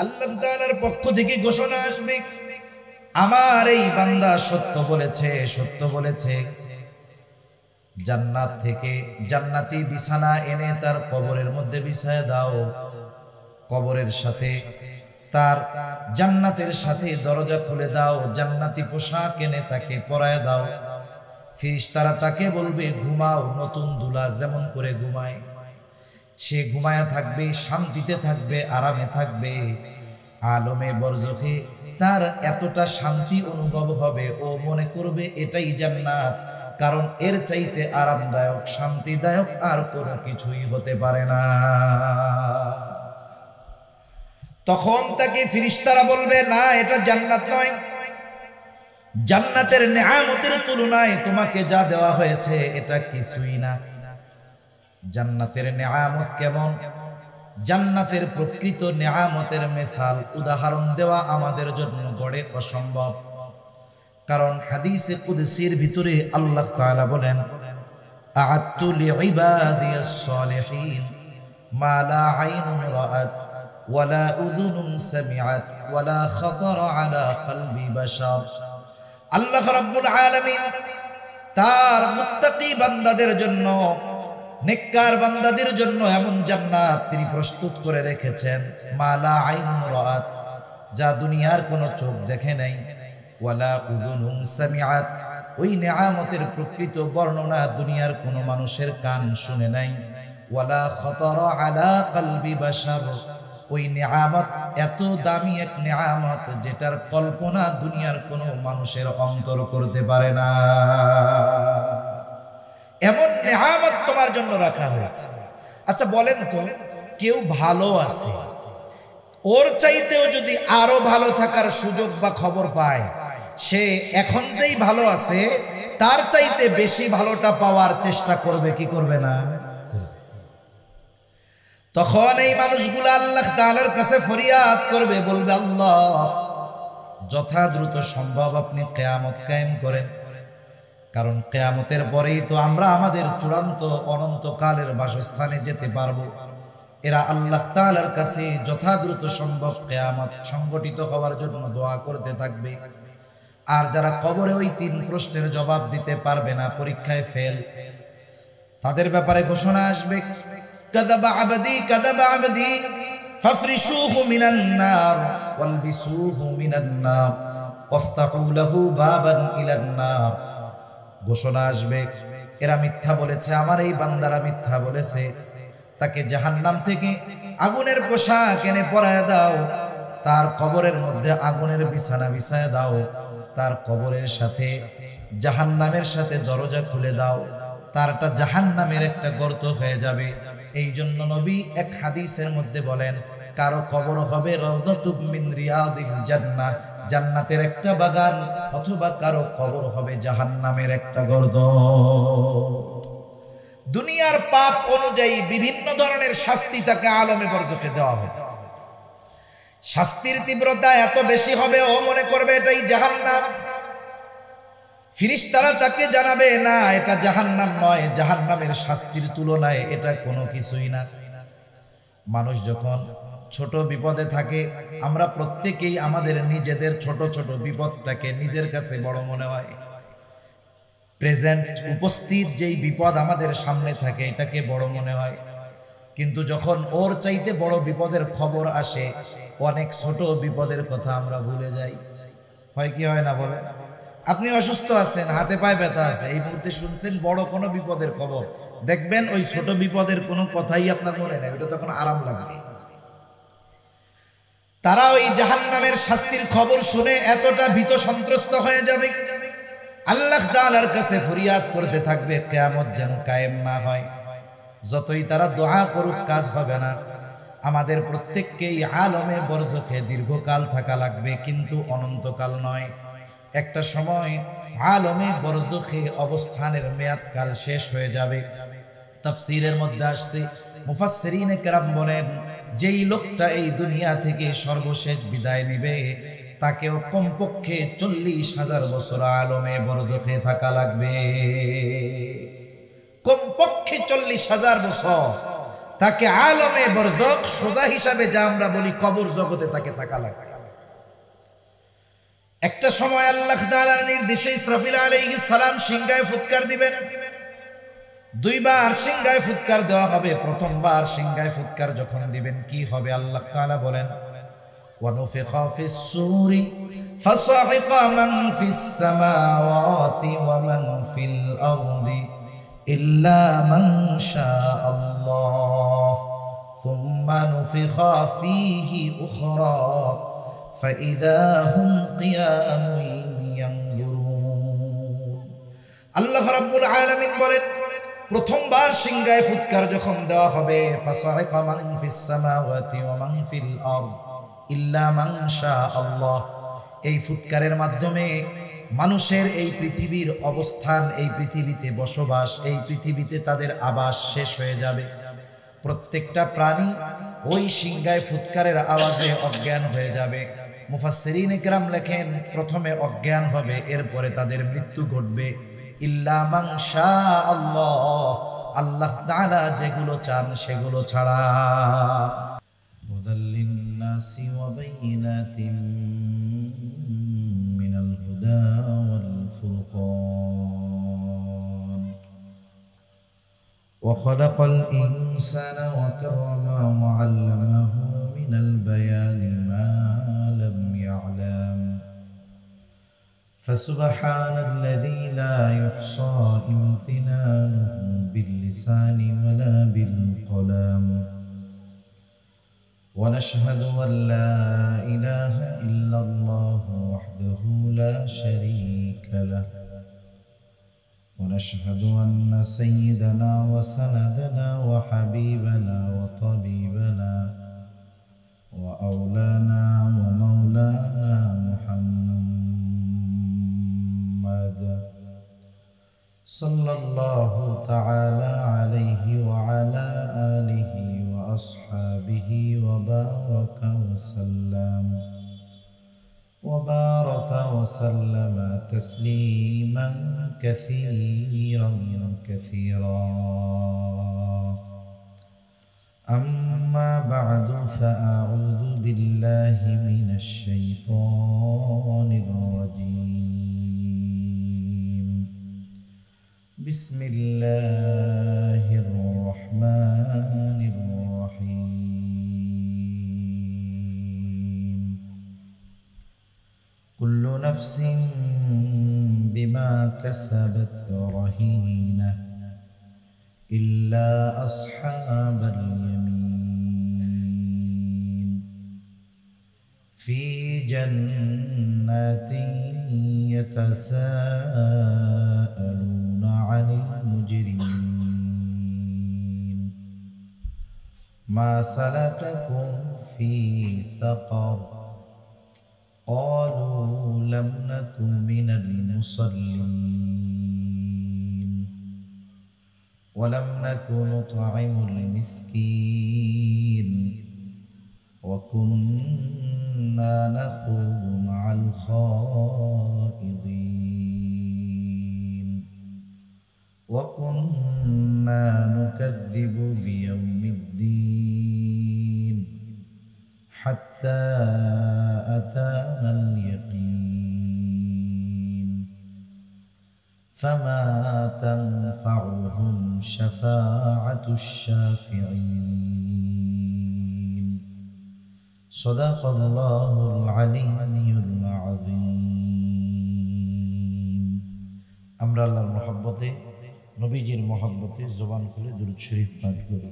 আল্লাহ তাআলার পক্ষ থেকে ঘোষণা আসবে, আমার এই বান্দা সত্য বলেছে। জান্নাত থেকে জান্নাতি বিছানা এনে তার কবরের মধ্যে বিছায় দাও, কবরের সাথে তার জান্নাতের সাথে দরজা খুলে দাও, জান্নাতি পোশাক এনে তাকে পরায় দাও। ফেরেশতারা তাকে বলবে ঘুমাও, নতুন দুলা যেমন করে ঘুমায় সে ঘুমায়া থাকবে, শান্তিতে থাকবে, আরামে থাকবে। আলমে বরজখে তার এতটা শান্তি অনুভব হবে, ও মনে করবে এটাই জান্নাত, কারণ এর চাইতে আরামদায়ক শান্তিদায়ক আর কোনো কিছুই হতে পারে না। তখন তাকে ফেরেশতারা বলবে না, এটা জান্নাত নয়, জান্নাতের নেয়ামতের তুলনায় তোমাকে যা দেওয়া হয়েছে এটা কিছুই না। জান্নাতের নেয়ামত কেমন, জান্নাতের প্রকৃত নেয়ামতের মিসাল উদাহরণ দেওয়া আমাদের জন্য গড়ে অসম্ভব। কারণ হাদিসে কুদসির ভিতরে আল্লাহ তাআলা বলেন, আ'আদতু লিইবাদিয়াস সালিহিন মা লা আইনুন রাআত ওয়ালা উযুনুন সামিআত ওয়ালা খাতারা আলা কলবি বাশার। আল্লাহ রাব্বুল আলামিন তার মুত্তাকি বান্দাদের জন্য, নেককার বান্দাদের জন্য এমন জান্নাত তিনি প্রস্তুত করে রেখেছেন, মা লা আইনুন রাআত, যা দুনিয়ার কোনো চোখ দেখে নাই, ওয়ালা উযুনুন সামিআত, ওই নেয়ামতের প্রকৃত বর্ণনা দুনিয়ার কোনো মানুষের কান শুনে নাই, ওয়ালা খাতারা আলা কলবি বাশার, ওই নেয়ামত এত দামি এক নেয়ামত যেটার কল্পনা দুনিয়ার কোনো মানুষের অন্তর করতে পারে না। এমন নেয়ামত তোমার জন্য রাখা হয়েছে। আচ্ছা বলেন তো, কেউ ভালো আছে, ওর চাইতেও যদি আরো ভালো থাকার সুযোগ বা খবর পায়, সে এখন যেই ভালো আছে তার চাইতে বেশি ভালোটা পাওয়ার চেষ্টা করবে কি করবে না? তখন এই মানুষগুলো আল্লাহ তাআলার কাছে ফরিয়াদ করবে, বলবে আল্লাহ যথা দ্রুত সম্ভব আপনি কিয়ামত কায়েম করেন, কারণ কিয়ামতের পরেই তো আমরা আমাদের চূড়ান্ত অনন্তকালের বাসস্থানে যেতে পারবো। এরা আল্লাহ তাআলার কাছে যথা দ্রুত সম্ভব কিয়ামত সংগঠিত হওয়ার জন্য দোয়া করতে থাকবে। আর যারা কবরে ওই 3 প্রশ্নের জবাব দিতে পারবে না, পরীক্ষায় ফেল, তাদের ব্যাপারে ঘোষণা আসবে, কাযাবা আবদি ফাফরিশুহু মিনান নার ওয়ালবিসুহু মিনান নার ওয়াফতাহু লাহু বাবান ইলান নার। ঘোষণা আসবে, এরা মিথ্যা বলেছে, আমার এই বান্দারা মিথ্যা বলেছে, তাকে জাহান্নাম থেকে আগুনের পোশাক এনে পরায় দাও, তার কবরের মধ্যে আগুনের বিছানা বিছায় দাও, তার কবরের সাথে জাহান্নামের সাথে দরজা খুলে দাও, তারটা জাহান্নামের একটা গর্ত হয়ে যাবে। এই জন্য নবী এক হাদিসের মধ্যে বলেন, কারো কবর হবে রাউদাতুম মিন রিয়াদিল জান্নাহ, জান্নাতের একটা বাগান, অথবা কারো কবর হবে জাহান্নামের একটা গর্ত। দুনিয়ার পাপ অনুযায়ী বিভিন্ন ধরনের শাস্তি তাকে আলমে বরজখে দেওয়া হবে। শাস্তির তীব্রতা এত বেশি হবে, ও মনে করবে এটাই জাহান্নাম। ফেরেশতারা তাকে জানাবে, না এটা জাহান্নাম নয়, জাহান্নামের শাস্তির তুলনায় এটা কোনো কিছুই না। মানুষ যখন ছোট বিপদে থাকে, আমরা প্রত্যেকেই আমাদের নিজেদের ছোট ছোট বিপদটাকে নিজের কাছে বড় মনে হয়। প্রেজেন্ট উপস্থিত যেই বিপদ আমাদের সামনে থাকে এটাকে বড় মনে হয়, কিন্তু যখন ওর চাইতে বড় বিপদের খবর আসে, অনেক ছোট বিপদের কথা আমরা ভুলে যাই। হয় কি হয় না বলেন? আপনি অসুস্থ আছেন, হাতে পায়ে ব্যথা আছে, এই মুহূর্তে শুনছেন বড় কোনো বিপদের খবর, দেখবেন ওই ছোট বিপদের কোনো কথাই আপনার মনে নেই, ওটা তখন আরাম লাগবে। তারা ওই জাহান্নামের শাস্তির খবর শুনে এতটা ভীত সন্ত্রস্ত হয়ে যাবে, আল্লাহ তাআলার কাছে ফরিয়াদ করতে থাকবে কিয়ামত যেন কায়েম না হয়। যতই তারা দোয়া করুক কাজ হবে না। আমাদের প্রত্যেককেই আলমে বরজখে দীর্ঘকাল থাকা লাগবে, কিন্তু অনন্তকাল নয়। একটা সময় আলমে বরজখে অবস্থানের মেয়াদকাল শেষ হয়ে যাবে। তাফসীরের মধ্যে আসছে, মুফাসসিরিনে কেরাম বলেন, যেই লোকটা এই দুনিয়া থেকে সর্বশেষ বিদায় নেবে তাকেও কমপক্ষে 40,000 বছর আলমে বরজখে থাকা লাগবে, কমপক্ষে 40,000 বছর। তাকে আলমে বরজখ সোজা হিসাবে যা আমরা বলি কবর জগতে তাকে থাকা লাগে। একটা সময় আল্লাহ তাআলার নির্দেশে ইসরাফিল আলাইহিস সালাম সিংহায় ফুৎকার দিবেন। দুইবার সিংহায় ফুৎকার দেওয়া হবে। প্রথমবার সিংহায় ফুৎকার যখন দিবেন কি হবে আল্লাহ তাআলা বলেন, ওয়ানুফিখা ফিস সূরি ফাসাইকা মান ফিস সামাওয়াতি ওয়া মান ফিল আরদি ইল্লা মান শাআল্লাহ সুম্মা নুফিখা ফীহি উখরা ফাইযা হুম কিয়ামুন ইয়ানজুরুন। আল্লাহ রাব্বুল আলামিন বলেন, প্রথমবার সিংহায় ফুৎকার যখন দেওয়া হবে, ফাসাইকা মান ফিস সামাওয়াতি ওয়া মান ফিল আরদ ইল্লা মান শাআল্লাহ, এই ফুৎকারের মাধ্যমে মানুষের এই পৃথিবীর অবস্থান, এই পৃথিবীতে বসবাস, এই পৃথিবীতে তাদের আবাস শেষ হয়ে যাবে। প্রত্যেকটা প্রাণী ওই সিংহায় ফুৎকারের আওয়াজে অজ্ঞান হয়ে যাবে। মুফাসসিরিন ইকরাম লেখেন, প্রথমে অজ্ঞান হবে, এরপরে তাদের মৃত্যু ঘটবে। ইল্লা মান শাআল্লাহ, আল্লাহ তাআলা যেগুলো চান সেগুলো ছাড়া। হুদাল লিন-নাসি ওয়া বাইয়িনাতিন মিনাল হুদা ওয়াল ফুরকান ওয়া খালাকাল ইনসানা ওয়া কাররামা ওয়া 'আল্লামাহু মিনাল বায়ানি মা লাম ইয়া'লাম فسبحان الذي لا يحصى امتنانه باللسان ولا بالقلم ونشهد أن لا إله إلا الله وحده لا شريك له ونشهد أن سيدنا وسندنا وحبيبنا وطبيبنا وأولانا ومولانا محمد صلى الله تعالى عليه وعلى آله وأصحابه وبارك وسلم تسليما كثيرا كثيرا. أما بعد فأعوذ بالله من الشيطان الرجيم. بسم الله الرحمن الرحيم. كل نفس بما كسبت رهينة إلا أصحاب اليمين في جنات يتساءلون عن المجرمين ما سلككم في سقر قالوا لم نك من المصلين ولم نك نطعم المسكين وكنا نخوض مع الخائضين وكنا نكذب بيوم الدين حتى أتانا اليقين فما تنفعهم شفاعة الشافعين. صدق الله العلي العظيم. আমরা আল্লাহর মহব্বতে, নবীজির মহব্বতে জবান খুলে দুরূদ শরীফ পাঠ করি।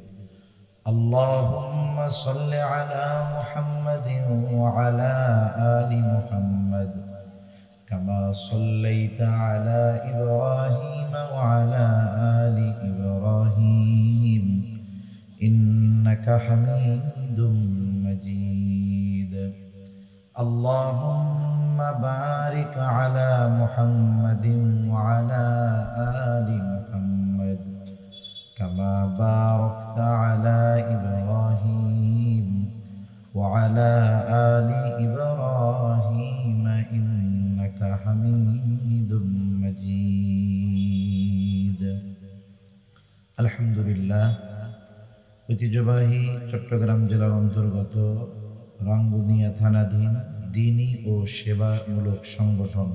اللهم صل على محمد وعلى آل محمد كما صليت على إبراهيم وعلى آل إبراهيم إنك حميد مجيد. اللهم بارك على محمد وعلى آل محمد كما باركت على إبراهيم وعلى آل إبراهيم إنك حميد مجيد. الحمد لله. ঐতিহ্যবাহী চট্টগ্রাম জেলার অন্তর্গত রাঙ্গুনিয়া থানাধীন দ্বীনি ও সেবামূলক সংগঠন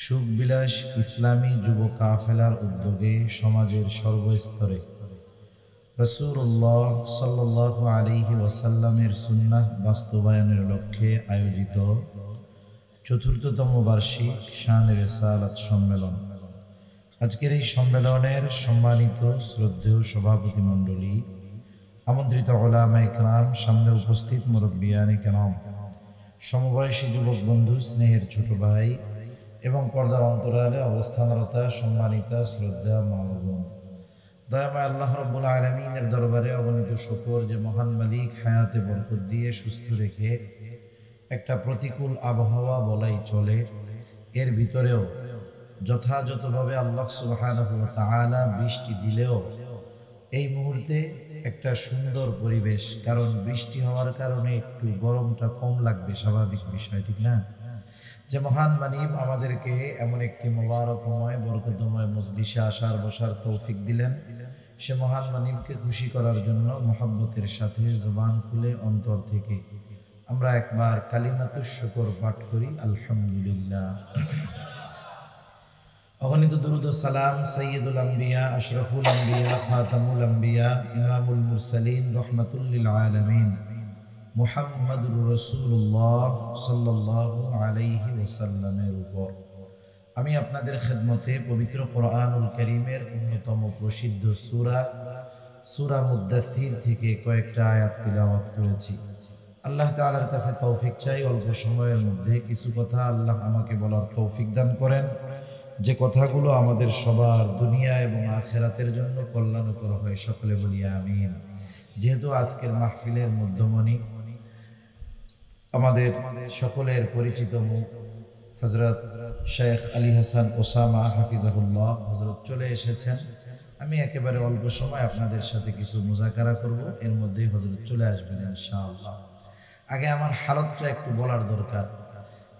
সুখবিলাস ইসলামী যুব কাফেলার উদ্যোগে সমাজের সর্বস্তরে রাসূলুল্লাহ সাল্লাল্লাহু আলাইহি ওয়াসাল্লামের সুন্নাহ বাস্তবায়নের লক্ষ্যে আয়োজিত চতুর্থতম বার্ষিক শান-এ রিসালাত সম্মেলন। আজকের এই সম্মেলনের সম্মানিত শ্রদ্ধেয় সভাপতি মণ্ডলী, আমন্ত্রিত উলামায়ে কেরাম, সামনে উপস্থিত মুরব্বিয়ানে কেরাম, সমবয়সী যুবক বন্ধু, স্নেহের ছোট ভাই এবং পর্দার অন্তরালে অবস্থানরত সম্মানিত শ্রদ্ধা মা ও বোন, দয়াময় আল্লাহ রাব্বুল আলামিনের দরবারে অগণিত শুকর যে মহান মালিক হায়াতে বরকত দিয়ে সুস্থ রেখে একটা প্রতিকূল আবহাওয়া বলাই চলে, এর ভিতরেও যথাযথভাবে আল্লাহ সুবহানাহু ওয়া তাআলা বৃষ্টি দিলেও এই মুহূর্তে একটা সুন্দর পরিবেশ, কারণ বৃষ্টি হওয়ার কারণে একটু গরমটা কম লাগবে, স্বাভাবিক বিষয়, ঠিক না? যে মহান মালিক আমাদেরকে এমন একটি মোবারকময় বরকতময় মজলিসে আসার বসার তৌফিক দিলেন, সে মহান মালিককে খুশি করার জন্য মুহাব্বতের সাথে জবান খুলে অন্তর থেকে আমরা একবার কালিমাতুশ শুকর পাঠ করি, আলহামদুলিল্লাহ। অগণিত দুরূদ ও সালাম সাইয়্যিদুল আম্বিয়া, আশরাফুল আম্বিয়া, খাতামুল আম্বিয়া, ইমামুল মুরসালিন, রাহমাতুল লিল আলামিন মুহাম্মাদুর রাসূলুল্লাহ সাল্লাল্লাহু আলাইহি ওয়াসাল্লামের উপর আমি আপনাদের খেদমতে পবিত্র কোরআনুল কারীমের অন্যতম প্রসিদ্ধ সূরা মুদ্দাসসির থেকে কয়েকটা আয়াত তিলাওয়াত করেছি। আল্লাহ তাআলার কাছে তৌফিক চাই, অল্প সময়ের মধ্যে কিছু কথা আল্লাহ আমাকে বলার তৌফিক দান করেন, যে কথাগুলো আমাদের সবার দুনিয়া এবং আখিরাতের জন্য কল্যাণকর হয়। সকলে বলি আমিন। যেহেতু আজকের মাহফিলের মধ্যমণি আমাদের সকলের পরিচিত মুখ হযরত শেখ আলী হাসান ওসামা হাফিজাহুল্লাহ হযরত চলে এসেছেন, আমি একেবারে অল্প সময় আপনাদের সাথে কিছু মুজাকারা করব, এর মধ্যেই হযরত চলে আসবেন ইনশাআল্লাহ। আগে আমার হালতটা একটু বলার দরকার।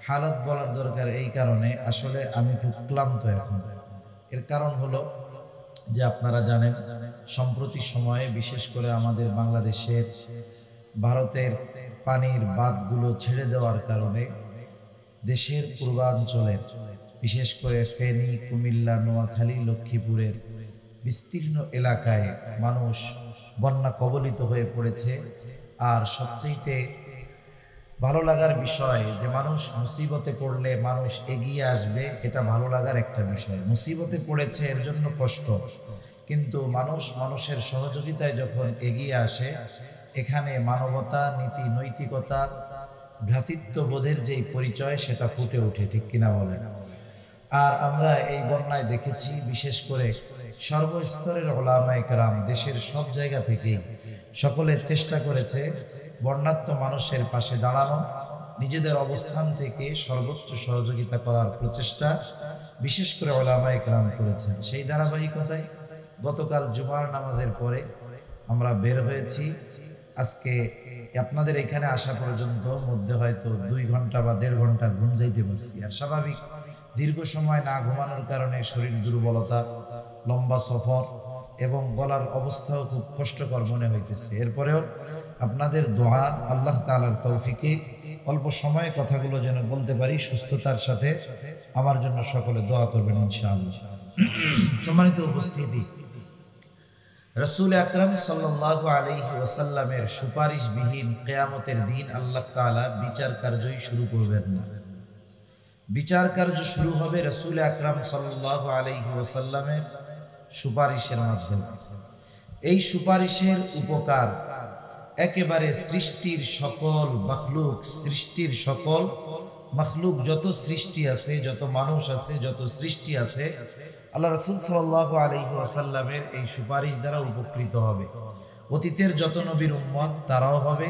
হালত বলার দরকার এই কারণে, আসলে আমি খুব ক্লান্ত এখন। এর কারণ হলো যে আপনারা জানেন সম্প্রতি সময়ে বিশেষ করে আমাদের বাংলাদেশের ভারতের পানির বাঁধগুলো ছেড়ে দেওয়ার কারণে দেশের পূর্বাঞ্চলের বিশেষ করে ফেনী, কুমিল্লা, নোয়াখালী, লক্ষ্মীপুরের বিস্তীর্ণ এলাকায় মানুষ বন্যা কবলিত হয়ে পড়েছে। আর সবচেয়ে ভালো লাগার বিষয় যে মানুষ মুসিবতে পড়লে মানুষ এগিয়ে আসবে, এটা ভালো লাগার একটা বিষয়। মুসিবতে পড়েছে এর জন্য কষ্ট, কিন্তু মানুষের সহযোগিতায় যখন এগিয়ে আসে, এখানে মানবতা, নীতি, নৈতিকতা, ভ্রাতৃত্ববোধের যেই পরিচয় সেটা ফুটে ওঠে, ঠিক কিনা বলেন? আর আমরা এই বন্যায় দেখেছি বিশেষ করে সর্বস্তরের উলামায়ে কেরাম দেশের সব জায়গা থেকেই সকলে চেষ্টা করেছে বন্যার্ত মানুষের পাশে দাঁড়ানো, নিজেদের অবস্থান থেকে সর্বোচ্চ সহযোগিতা করার প্রচেষ্টা বিশেষ করে উলামায়ে কেরাম করেছেন। সেই ধারাবাহিকতায় গতকাল জুমার নামাজের পরে আমরা বের হয়েছি। আজকে আপনাদের এখানে আসা পর্যন্ত মধ্যে হয়তো 2 ঘন্টা বা 1.5 ঘন্টা ঘুম যাইতে পারছি। আর স্বাভাবিক দীর্ঘ সময় না ঘুমানোর কারণে শরীর দুর্বলতা, লম্বা সফর এবং গলার অবস্থাও খুব কষ্টকর মনে হইতেছে। এরপরেও আপনাদের দোয়া, আল্লাহ তাআলার তৌফিকে অল্প সময়ে কথাগুলো যেন বলতে পারি সুস্থতার সাথে, আমার জন্য সকলে দোয়া করবেন ইনশাআল্লাহ। সম্মানিত উপস্থিতি, রাসূল আকরাম সাল্লাল্লাহু আলাইহি ওয়াসাল্লামের সুপারিশবিহীন কিয়ামতের দিন আল্লাহ তাআলা বিচার কার্যই শুরু করবেন না। বিচার কার্য শুরু হবে রাসূল আকরাম সাল্লাল্লাহু আলাইহি ওয়াসাল্লামের সুপারিশের মাধ্যমে। এই সুপারিশের উপকার একেবারে সৃষ্টির সকল মাখলুক, যত সৃষ্টি আছে, যত মানুষ আছে, যত সৃষ্টি আছে, আল্লাহ রাসূল সাল্লাল্লাহু আলাইহি ওয়াসাল্লামের এই সুপারিশ দ্বারা উপকৃত হবে। অতীতের যত নবীর উম্মত তারাও হবে,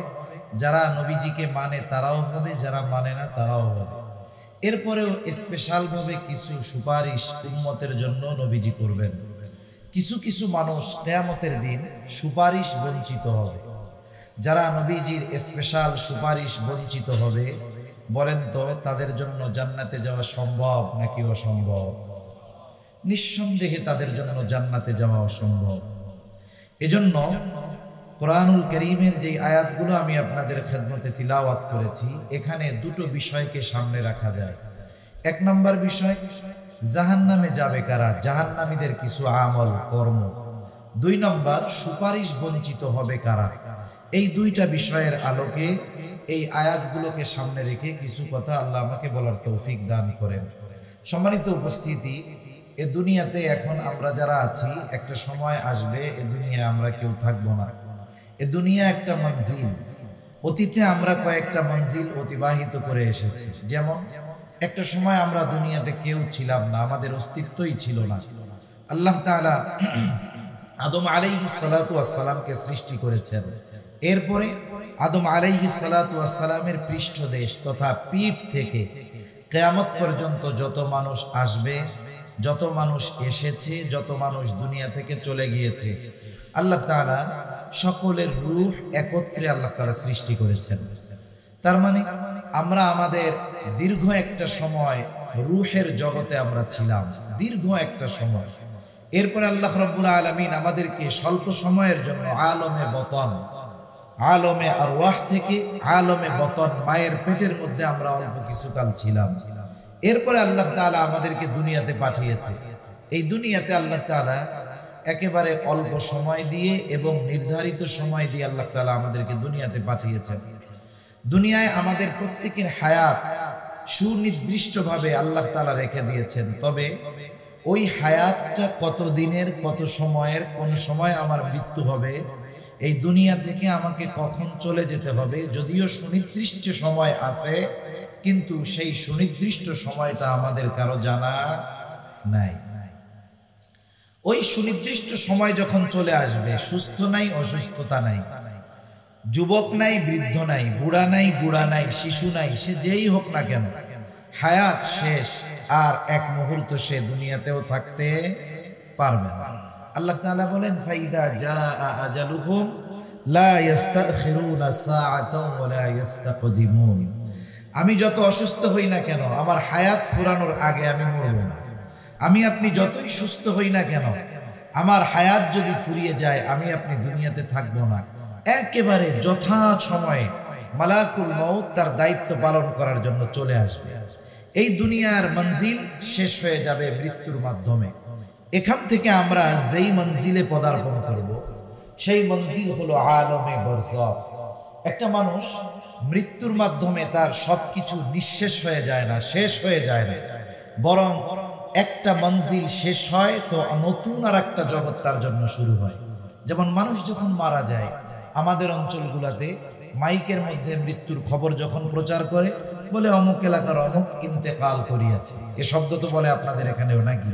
যারা নবীজিকে মানে তারাও হবে, যারা মানে না তারাও হবে। এরপরেও স্পেশালভাবে কিছু সুপারিশ উম্মতের জন্য নবীজি করবেন। কিছু মানুষ কিয়ামতের দিন সুপারিশ বঞ্চিত হবে। যারা নবীজির স্পেশাল সুপারিশ বঞ্চিত হবে, বলেন তো তাদের জন্য জান্নাতে যাওয়া সম্ভব নাকি অসম্ভব? নিঃসন্দেহে তাদের জন্য জান্নাতে যাওয়া অসম্ভব। এজন্য কোরআনুল কারীমের যে আয়াতগুলো আমি আপনাদের খেদমতে তিলাওয়াত করেছি, এখানে দুটো বিষয়কে সামনে রাখা যায়। এক নম্বর বিষয়, জাহান্নামে যাবে কারা, জাহান্নামীদের কিছু আমল কর্ম। দুই নম্বর, সুপারিশ বঞ্চিত হবে কারা। এই দুইটা বিষয়ের আলোকে এই আয়াতগুলোকে সামনে রেখে কিছু কথা আল্লাহ আমাকে বলার তৌফিক দান করেন। সম্মানিত উপস্থিতি, এ দুনিয়াতে এখন আমরা যারা আছি, একটা সময় আসবে এ দুনিয়া আমরা কেউ থাকবো না। এ দুনিয়া একটা মঞ্জিল। অতীতে আমরা কয়েকটা মঞ্জিল অতিবাহিত করে এসেছি। যেমন একটা সময় আমরা দুনিয়াতে কেউ ছিলাম না, আমাদের অস্তিত্বই ছিল না। আল্লাহ তাআলা আদম আলাইহিস সালাতু ওয়াস সালামকে সৃষ্টি করেছেন। এরপরে আদম আলাইহিস সালাতু ওয়াস সালামের পৃষ্ঠদেশ তথা পিঠ থেকে কিয়ামত পর্যন্ত যত মানুষ আসবে, যত মানুষ এসেছে, যত মানুষ দুনিয়া থেকে চলে গিয়েছে, আল্লাহ তাআলা সকলের রূহ একত্রে আল্লাহ তাআলা সৃষ্টি করেছেন। তার মানে আমরা আমাদের দীর্ঘ একটা সময় রূহের জগতে আমরা ছিলাম, দীর্ঘ একটা সময়। এরপরে আল্লাহ রাব্বুল আলামিন আমাদেরকে স্বল্প সময়ের জন্য আলমে বতন, আলমে আরওয়াহ থেকে আলমে বতন, মায়ের পেটের মধ্যে আমরা অল্প কিছুকাল ছিলাম। এরপরে আল্লাহ তাআলা আমাদেরকে দুনিয়াতে পাঠিয়েছে। এই দুনিয়াতে আল্লাহ তাআলা একেবারে অল্প সময় দিয়ে এবং নির্ধারিত সময় দিয়ে আল্লাহ তাআলা আমাদেরকে দুনিয়াতে পাঠিয়েছেন। দুনিয়ায় আমাদের প্রত্যেকের হায়াত সুনির্দিষ্টভাবে আল্লাহ তাআলা রেখে দিয়েছেন। তবে ওই হায়াতটা কত দিনের, কত সময়ের, কোন সময় আমার মৃত্যু হবে, এই দুনিয়া থেকে আমাকে কখন চলে যেতে হবে, যদিও সুনির্দিষ্ট সময় আছে, কিন্তু সেই সুনির্দিষ্ট সময়টা আমাদের কারো জানা নাই। ওই সুনির্দিষ্ট সময় যখন চলে আসবে, সুস্থ নাই, অসুস্থতা নাই, যুবক নাই, বৃদ্ধ নাই, বুড়া নাই, বুড়া নাই, শিশু নাই, সে যেই হোক না কেন, হায়াত শেষ, আর এক মুহূর্ত সে দুনিয়াতেও থাকতে পারবে না। আল্লাহ তাআলা বলেন, ফাইদা জাআ আজালুহুম লা ইস্তাখিরুনা সাআতাও ওয়া লা ইস্তাকদিমুন। আমি যত অসুস্থ হই না কেন, আমার হায়াত ফুরানোর আগে আমি মরব না। আমি আপনি যতই সুস্থ হই না কেন, আমার হায়াত যদি ফুরিয়ে যায়, আমি আপনি দুনিয়াতে থাকবো না। একেবারে যথা সময়ে মালাকুল মউত তার দায়িত্ব পালন করার জন্য চলে আসবে। এই দুনিয়ার মঞ্জিল শেষ হয়ে যাবে মৃত্যুর মাধ্যমে। এখান থেকে আমরা যেই মঞ্জিলে পদার্পণ করব, সেই মঞ্জিল হলো আলমে বরজখ। একটা মানুষ মৃত্যুর মাধ্যমে তার সবকিছু নিঃশেষ হয়ে যায় না, শেষ হয়ে যায় না, বরং একটা মঞ্জিল শেষ হয় তো নতুন আর একটা জগৎ তার জন্য শুরু হয়। যেমন মানুষ যখন মারা যায়, আমাদের অঞ্চলগুলোতে মাইকের মধ্যে মৃত্যুর খবর যখন প্রচার করে, বলে অমুক এলাকার অমুক ইন্তেকাল করিয়াছে। এ শব্দ তো বলে আপনাদের এখানেও নাকি?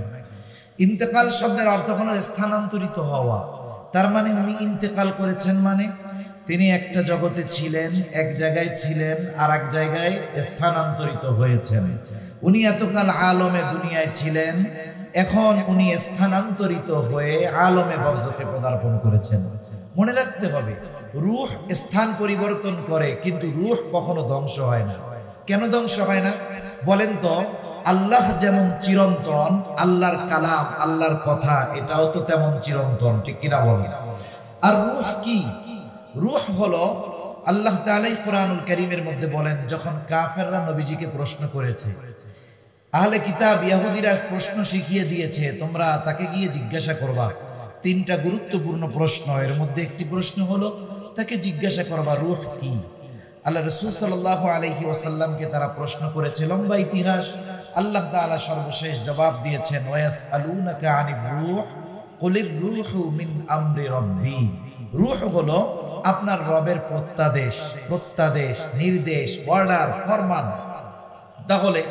ইন্তেকাল শব্দের অর্থ হলো স্থানান্তরিত হওয়া। তার মানে উনি ইন্তেকাল করেছেন, মানে তিনি একটা জগতে ছিলেন, এক জায়গায় ছিলেন, আর এক জায়গায় স্থানান্তরিত হয়েছেন। উনি এতকাল আলমে দুনিয়ায় ছিলেন, এখন উনি স্থানান্তরিত হয়ে আলমে বরজখে পদার্পণ করেছেন। মনে রাখতে হবে, রূহ স্থান পরিবর্তন করে, কিন্তু রূহ কখনো ধ্বংস হয় না। কেন ধ্বংস হয় না বলেন তো? আল্লাহ যেমন চিরন্তন, আল্লাহর কালাম, আল্লাহর কথা, এটাও তো তেমন চিরন্তন, ঠিক কিনা বলেন? আর রূহ কি? রূহ হলো, আল্লাহ তাআলা কোরআনুল কারীমের মধ্যে বলেন, যখন কাফেররা নবীজিকে প্রশ্ন করেছে, আহলে কিতাব ইহুদিরা প্রশ্ন শিখিয়ে দিয়েছে, তোমরা তাকে গিয়ে জিজ্ঞাসা করবা। তিনটা গুরুত্বপূর্ণ প্রশ্ন, এর মধ্যে একটি প্রশ্ন হলো তাকে জিজ্ঞাসা করবা রূহ কি। আল্লাহ রাসূল সাল্লাল্লাহু আলাইহি ওয়াসাল্লামকে তারা প্রশ্ন করেছে, লম্বা ইতিহাস। আল্লাহ তাআলা সর্বশেষ জবাব দিয়েছেন, ওয়ায়াসআলুনাকা আনির রূহ কুলির রূহু মিন আমরি রাব্বি। রূহ হলো আপনার রবের প্রত্যাদেশ, নির্দেশ, অর্ডার, ফরমান। তাহলে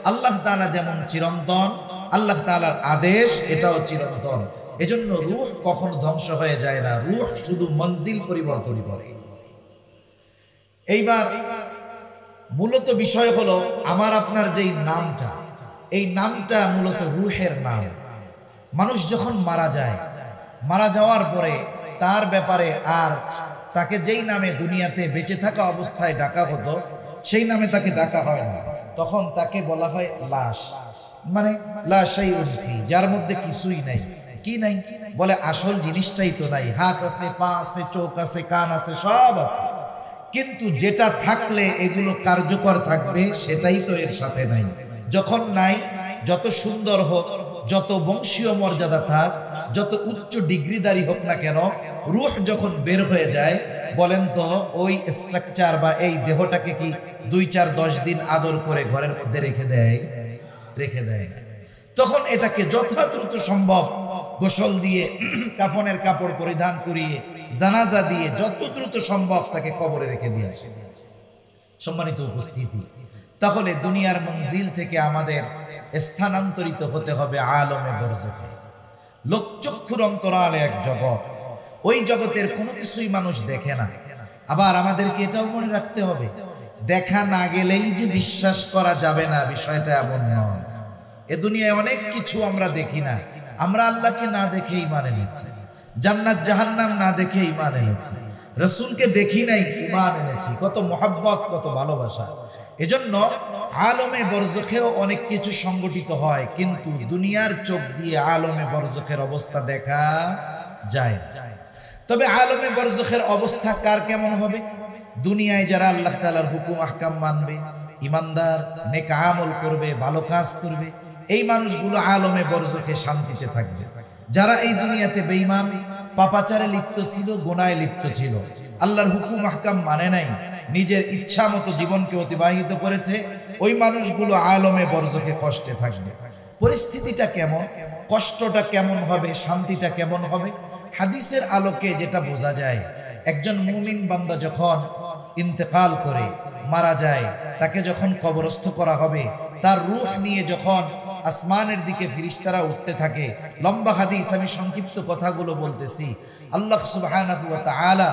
আল্লাহ তাআলা যেমন চিরন্তন, আল্লাহ তাআলার আদেশ এটাও চিরন্তন। এজন্য রূহ কখনো ধ্বংস হয়ে যায় না, রূহ শুধু মঞ্জিল পরিবর্তন করে। এইবার মূলত বিষয় হলো, আমার আপনার যেই নামটা, এই নামটা মূলত রূহের নাম। মানুষ যখন মারা যায়, মারা যাওয়ার পরে তার ব্যাপারে আর তাকে যেই নামে দুনিয়াতে বেঁচে থাকা অবস্থায় ডাকা হতো, সেই নামে তাকে ডাকা হয় না। তখন তাকে বলা হয় লাশ, মানে লা শাইউন ফি, যার মধ্যে কিছুই নাই। কি নাই? বলে আসল জিনিসটাই তো নাই। হাত আছে, পা আছে, চোখ আছে, কান আছে, সব আছে, কিন্তু যেটা থাকলে এগুলো কার্যকর থাকবে সেটাই তো এর সাথে নাই। যখন নাই, যত সুন্দর হোক, যত বংশীয় মর্যাদা থাক, যত উচ্চ ডিগ্রিদারি হোক না কেন, রূহ যখন বের হয়ে যায়, বলেন তো ওই স্ট্রাকচার বা এই দেহটাকে কি 2, 4, 10 দিন আদর করে ঘরের মধ্যে রেখে দেয়? রেখে দেয় না। তখন এটাকে যথাদ্রুত সম্ভব গোসল দিয়ে, কাফনের কাপড় পরিধান করিয়ে, জানাজা দিয়ে যত দ্রুত সম্ভব তাকে কবরে রেখে দিয়ে আসে। সম্মানিত উপস্থিতি, তাহলে দুনিয়ার মঞ্জিল থেকে আমাদের স্থানান্তরিত হতে হবে আলমে বরজখে। লোকচক্ষুর অন্তরালে এক জগৎ, ওই জগতের কোনো কিছুই মানুষ দেখে না। আবার আমাদেরকে এটাও মনে রাখতে হবে, দেখা না গেলেই যে বিশ্বাস করা যাবে না, বিষয়টা এমন নয়। এ দুনিয়ায় অনেক কিছু আমরা দেখি না, আমরা আল্লাহকে না দেখে ঈমান এনেছি, জান্নাত জাহান্নাম না দেখে ঈমান এনেছি, রাসূলকে দেখি নাই ঈমান এনেছি। কত মহব্বত, কত ভালোবাসা। এজন্য আলমে বরজখেও অনেক কিছু সংগঠিত হয়, কিন্তু দুনিয়ার চোখ দিয়ে আলমে বরজখের অবস্থা দেখা যায় না। তবে আলমে বরজখের অবস্থা কার কেমন হবে? দুনিয়ায় যারা আল্লাহ তাআলার হুকুম আহকাম মানবে, ইমানদার, নেক আমল করবে, ভালো কাজ করবে, এই মানুষগুলো আলমে বরজখে শান্তিতে থাকবে। যারা এই দুনিয়াতে বেঈমান, পাপাচারে লিপ্ত ছিল, গুনাহে লিপ্ত ছিল, আল্লাহর হুকুম আহকাম মানে নাই, নিজের ইচ্ছা মতো জীবনকে অতিবাহিত করেছে, ওই মানুষগুলো আলমে বরজখে কষ্টে থাকবে। পরিস্থিতিটা কেমন, কষ্টটা কেমন হবে, শান্তিটা কেমন হবে? হাদিসের আলোকে যেটা বোঝা যায়, একজন মুমিন বান্দা যখন ইন্তেকাল করে মারা যায়, তাকে যখন কবরস্থ করা হবে, তার রূহ নিয়ে যখন আসমানের দিকে ফেরেশতারা উঠতে থাকে, লম্বা হাদিস, আমি সংক্ষিপ্ত কথাগুলো বলতেছি। আল্লাহ সুবহানাহু ওয়া তাআলা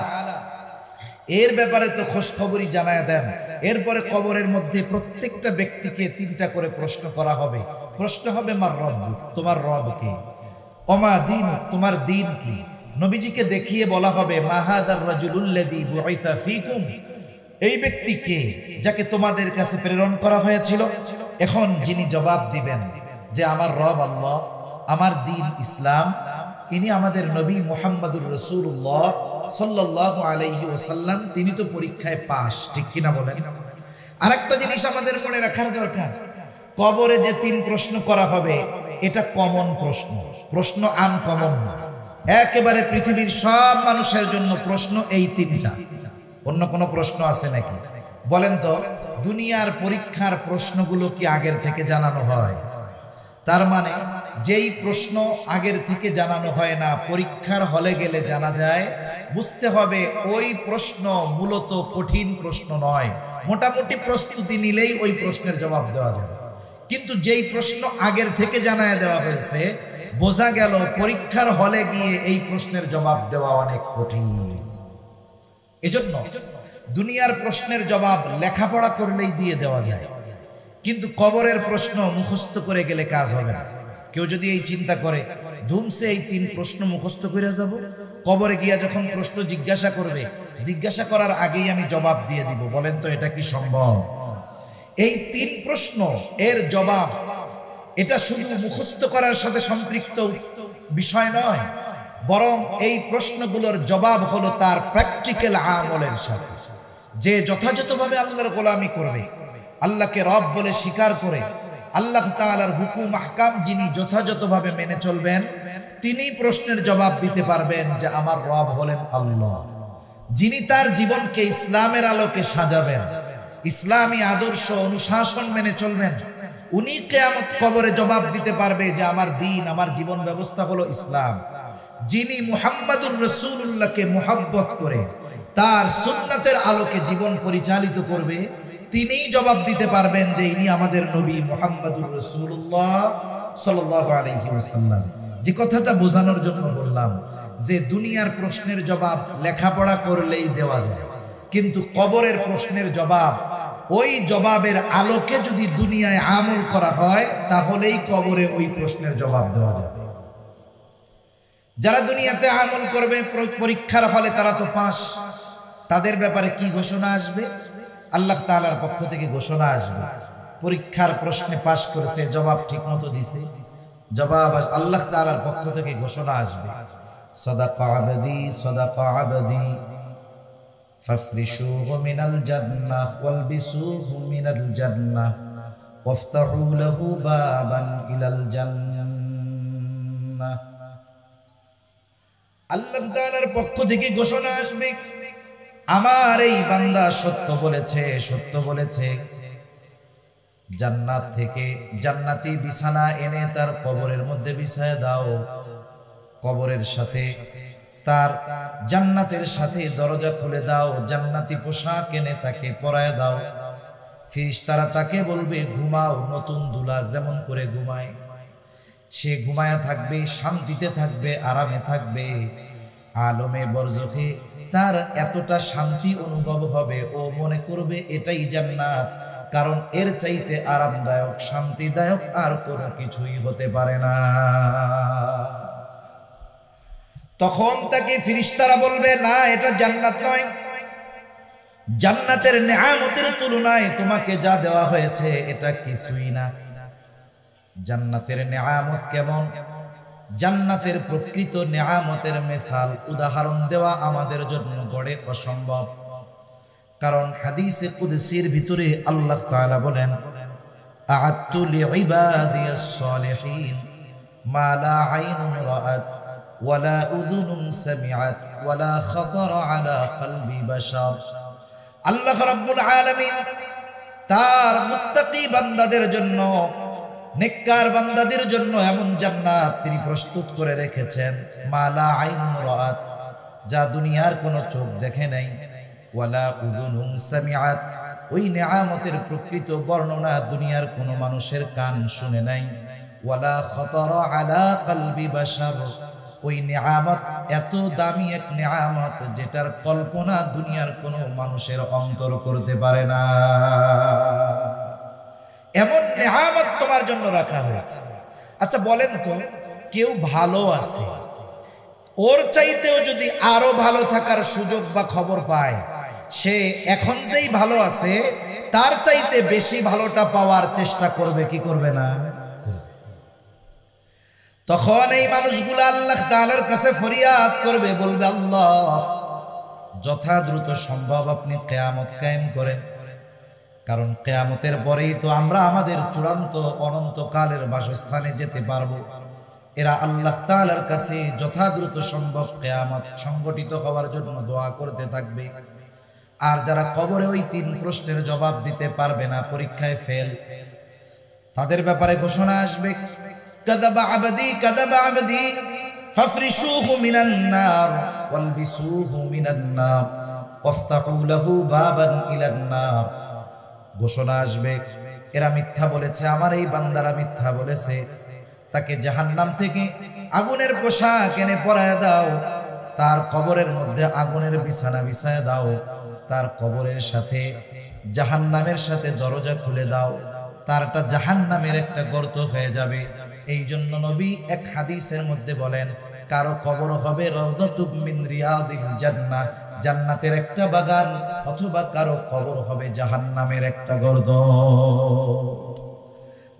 এর ব্যাপারে তো খোঁজখবরই জানায় দেন। এরপরে কবরের মধ্যে প্রত্যেকটা ব্যক্তিকে 3টা করে প্রশ্ন করা হবে। প্রশ্ন হবে, মার রব্বুক, তোমার রব কে? ওমা দীনুক, তোমার দিন কি? নবীজিকে দেখিয়ে বলা হবে, মা হাদার রাজুলুল্লাযী বুইসা ফীকুম, এই ব্যক্তি কে যাকে তোমাদের কাছে প্রেরণ করা হয়েছিল? এখন যিনি জবাব দিবেন যে আমার রব আল্লাহ, আমার দিন ইসলাম, ইনি আমাদের নবী মুহাম্মদুর রাসূলুল্লাহ সাল্লাল্লাহু আলাইহি ওয়াসাল্লাম, তিনি তো পরীক্ষায় পাস, ঠিক কিনা বলেন? আরেকটা জিনিস আমাদের মনে রাখার দরকার, কবরে যে 3 প্রশ্ন করা হবে, এটা কমন প্রশ্ন, প্রশ্ন আনকমন না। একেবারে পৃথিবীর সব মানুষের জন্য প্রশ্ন এই 3টা। অন্য কোনো প্রশ্ন আছে নাকি? বলেন তো, দুনিয়ার পরীক্ষার প্রশ্নগুলো কি আগের থেকে জানানো হয়? তার মানে যেই প্রশ্ন আগের থেকে জানানো হয় না, পরীক্ষার হলে গেলে জানা যায়, বুঝতে হবে ওই প্রশ্ন মূলত কঠিন প্রশ্ন নয়, মোটামুটি প্রস্তুতি নিলেই ওই প্রশ্নের জবাব দেওয়া যাবে। কিন্তু যেই প্রশ্ন আগের থেকে জানায় দেওয়া হয়েছে, বোঝা গেল পরীক্ষার হলে গিয়ে এই প্রশ্নের জবাব দেওয়া অনেক কঠিন। এজন্য দুনিয়ার প্রশ্নের জবাব লেখাপড়া করলেই দিয়ে দেওয়া যায়, কিন্তু কবরের প্রশ্ন মুখস্থ করে গেলে কাজ হবে না। কেউ যদি এই চিন্তা করে ধুমসে এই 3 প্রশ্ন মুখস্থ করে যাব, কবরে গিয়া যখন প্রশ্ন জিজ্ঞাসা করবে, জিজ্ঞাসা করার আগেই আমি জবাব দিয়ে দিব, বলেন তো এটা কি সম্ভব? এই 3 প্রশ্ন এর জবাব, এটা শুধু মুখস্থ করার সাথে সম্পৃক্ত বিষয় নয়, বরং এই প্রশ্নগুলোর জবাব হলো তার প্র্যাকটিক্যাল আমলের সাথে। যে যথাযথভাবে আল্লাহর গোলামি করবে, আল্লাহকে রব বলে স্বীকার করে, আল্লাহ তাআলার হুকুম আহকাম যিনি যথাযথভাবে মেনে চলবেন, তিনি প্রশ্নের জবাব দিতে পারবেন যে আমার রব হলেন আল্লাহ। যিনি তার জীবনকে ইসলামের আলোকে সাজাবেন, ইসলামী আদর্শ অনুশাসন মেনে চলবেন, উনি কিয়ামত কবরে জবাব দিতে পারবে যে আমার দিন, আমার জীবন ব্যবস্থা হলো ইসলাম। যিনি মুহাম্মাদুর রাসূলুল্লাহকে মুহাব্বত করে তার সুন্নাতের আলোকে জীবন পরিচালিত করবে, তিনিই জবাব দিতে পারবেন যে ইনি আমাদের নবী মুহাম্মাদুর রাসূলুল্লাহ সাল্লাল্লাহু আলাইহি ওয়াসাল্লাম। যে কথাটা বোঝানোর জন্য বললাম যে দুনিয়ার প্রশ্নের জবাব লেখাপড়া করলেই দেওয়া যায়, কিন্তু কবরের প্রশ্নের জবাব, ওই জবাবের আলোকে যদি দুনিয়ায় আমল করা হয়, তাহলেই কবরে ওই প্রশ্নের জবাব দেওয়া যাবে। যারা দুনিয়াতে আমল করবে, পরীক্ষার হলে তারা তো পাস, তাদের ব্যাপারে কি ঘোষণা আসবে? আল্লাহ তাআলার পক্ষ থেকে ঘোষণা আসবে, পরীক্ষার প্রশ্নে পাস করেছে, জবাব ঠিক মতো দিছে, জবাব আল্লাহ তাআলার পক্ষ থেকে ঘোষণা আসবে, সাদাকা আবদি সাদাকা আবদি ফাফরিশুহু মিনাল জান্নাহ ওয়ালবিসুহু মিনাল জান্নাহ ওয়াফতাহু লাহু বাবান ইলাল জান্নাহ। আল্লাহ তাআলার পক্ষ থেকে ঘোষণা আসবে, আমার এই বান্দা সত্য বলেছে, সত্য বলেছে। জান্নাত থেকে জান্নাতি বিছানা এনে তার কবরের মধ্যে বিছায় দাও, কবরের সাথে তার জান্নাতের সাথে দরজা খুলে দাও, জান্নাতি পোশাক এনে তাকে পরায় দাও। ফেরেশতারা তাকে বলবে ঘুমাও, নতুন দুলা যেমন করে ঘুমায় সে ঘুমায়া থাকবে, শান্তিতে থাকবে, আরামে থাকবে। আলমে বরজখে তার এতটা শান্তি অনুভব হবে, ও মনে করবে এটাই জান্নাত, কারণ এর চাইতে আরামদায়ক শান্তিদায়ক আর কোনো কিছুই হতে পারে না। তখন তাকে ফেরেশতারা বলবে না, এটা জান্নাত নয়, জান্নাতের নেয়ামতের তুলনায় তোমাকে যা দেওয়া হয়েছে এটা কিছুই না। জান্নাতের নেয়ামত কেমন, জান্নাতের প্রকৃত নেয়ামতের মিসাল উদাহরণ দেওয়া আমাদের জন্য গড়ে অসম্ভব। কারণ হাদিসে কুদসির ভিতরে আল্লাহ তাআলা বলেন, আ'আদতু লিইবাদিয়াস সালিহিন মা লা আইনুন রাআত ওয়ালা উযুনুন সামিআত ওয়ালা খাতারা আলা কলবি বাশার। আল্লাহ রাব্বুল আলামিন তার মুত্তাকি বান্দাদের জন্য, নেককার বান্দাদের জন্য এমন জান্নাত তিনি প্রস্তুত করে রেখেছেন, মা লা আইনুন রাআত, যা দুনিয়ার কোনো চোখ দেখে নাই, ওয়ালা উযুনুন সামিআত, ওই নেয়ামতের প্রকৃত বর্ণনা দুনিয়ার কোনো মানুষের কান শুনে নাই, ওয়ালা খাতারা আলা কলবি বাশার, ওই নেয়ামত এত দামি এক নেয়ামত যেটার কল্পনা দুনিয়ার কোনো মানুষের অন্তর করতে পারে না। এমন নেয়ামত তোমার জন্য রাখা হয়েছে। আচ্ছা বলেন তো, কেউ ভালো আছে, ওর চাইতেও যদি আরো ভালো থাকার সুযোগ বা খবর পায়, সে এখন যেই ভালো আছে তার চাইতে বেশি ভালোটা পাওয়ার চেষ্টা করবে কি করবে না? তখন এই মানুষগুলো আল্লাহ তাআলার কাছে ফরিয়াদ করবে, বলবে আল্লাহ যথা দ্রুত সম্ভব আপনি কিয়ামত কায়েম করেন, কারণ কিয়ামতের পরেই তো আমরা আমাদের চূড়ান্ত অনন্তকালের বাসস্থানে যেতে পারবো। এরা আল্লাহ তাআলার কাছে যথা দ্রুত সম্ভব কিয়ামত সংগঠিত হওয়ার জন্য দোয়া করতে থাকবে। আর যারা কবরে ওই 3 প্রশ্নের জবাব দিতে পারবে না, পরীক্ষায় ফেল, তাদের ব্যাপারে ঘোষণা আসবে, কাযাবা আবদি কাযাবা আবদি ফাফরিশুহু মিনান নার ওয়ালবিসুহু মিনান নার ওয়াফতাহু লাহু বাবান ইলান নার। ঘোষণা আসবে, এরা মিথ্যা বলেছে, আমার এই বান্দারা মিথ্যা বলেছে, তাকে জাহান্নাম থেকে আগুনের পোশাক এনে পরায় দাও, তার কবরের মধ্যে আগুনের বিছানা বিছায় দাও, তার কবরের সাথে জাহান্নামের সাথে দরজা খুলে দাও, তারটা জাহান্নামের একটা গর্ত হয়ে যাবে। এই জন্য নবী এক হাদিসের মধ্যে বলেন, কারো কবর হবে রাউদাতুম মিন রিয়াদিল জান্নাহ, জান্নাতের একটা বাগান, অথবা কারো কবর হবে জাহান্নামের একটা গর্ত।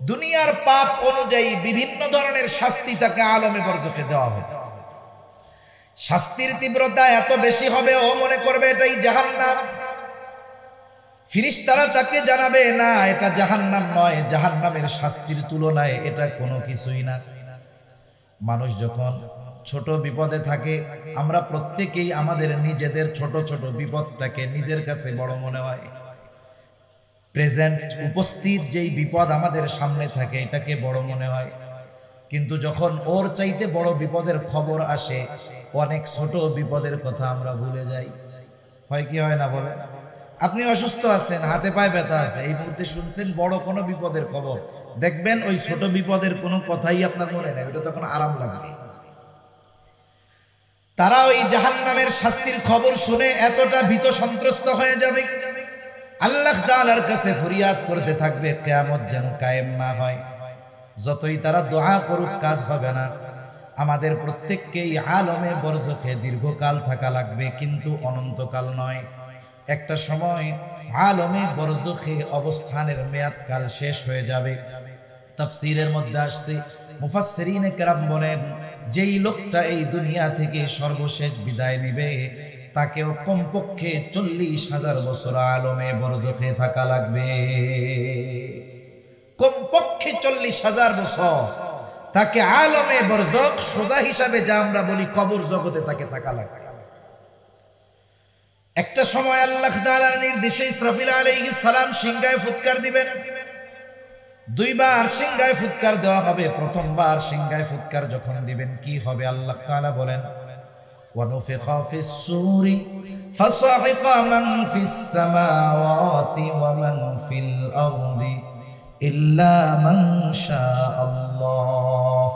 দুনিয়ার পাপ অনুযায়ী বিভিন্ন ধরনের শাস্তি তাকে আলমে বরজখে দেওয়া হবে। শাস্তির তীব্রতা এত বেশি হবে, ও মনে করবে এটাই জাহান্নাম। ফেরেশতারা তাকে জানাবে, না এটা জাহান্নাম নয়, জাহান্নামের শাস্তির তুলনায় এটা কোনো কিছুই না। মানুষ যখন ছোট বিপদে থাকে, আমরা প্রত্যেকেই আমাদের নিজেদের ছোট ছোট বিপদটাকে নিজের কাছে বড় মনে হয়। প্রেজেন্ট উপস্থিত যেই বিপদ আমাদের সামনে থাকে এটাকে বড় মনে হয়, কিন্তু যখন ওর চাইতে বড় বিপদের খবর আসে, অনেক ছোট বিপদের কথা আমরা ভুলে যাই। হয় কি হয় না বলেন? আপনি অসুস্থ আছেন, হাতে পায়ে ব্যথা আছে, এই মুহূর্তে শুনছেন বড় কোনো বিপদের খবর, দেখবেন ওই ছোট বিপদের কোনো কথাই আপনার মনে নেই, ওটা তখন আরাম লাগবে। তারা ওই জাহান্নামের শাস্তির খবর শুনে এতটা ভীত সন্ত্রস্ত হয়ে যাবে, আল্লাহ তাআলার কাছে ফরিয়াদ করতে থাকবে কিয়ামত যেন কায়েম না হয়। যতই তারা দোয়া করুক কাজ হবে না। আমাদের প্রত্যেককেই আলমে বরজখে দীর্ঘকাল থাকা লাগবে, কিন্তু অনন্তকাল নয়। একটা সময় আলমে বরজখে অবস্থানের মেয়াদকাল শেষ হয়ে যাবে। তাফসীরের মধ্যে আসছে, মুফাসসিরিনে কেরাম বলেন যেই লোকটা এই দুনিয়া থেকে সর্বশেষ বিদায় নেবে তাকেও কমপক্ষে 40,000 বছর আলমে বরজখে থাকা লাগবে। কমপক্ষে 40,000 বছর তাকে আলমে বরজখ, সোজা হিসাবে যা আমরা বলি কবর জগতে তাকে থাকা লাগবে। একটা সময় আল্লাহ তাআলার নির্দেশে ইসরাফিল আলাইহিস সালাম সিংহায় ফুৎকার দিবেন। দুইবার সিংহায় ফুৎকার দেওয়া হবে। প্রথমবার সিংহায় ফুৎকার যখন দিবেন কি হবে আল্লাহ তাআলা বলেন, ওয়ানুফিখা ফিস সূরি ফাসাইকা মান ফিস সামাওয়াতি ওয়া মান ফিল আরদি ইল্লা মান শাআল্লাহ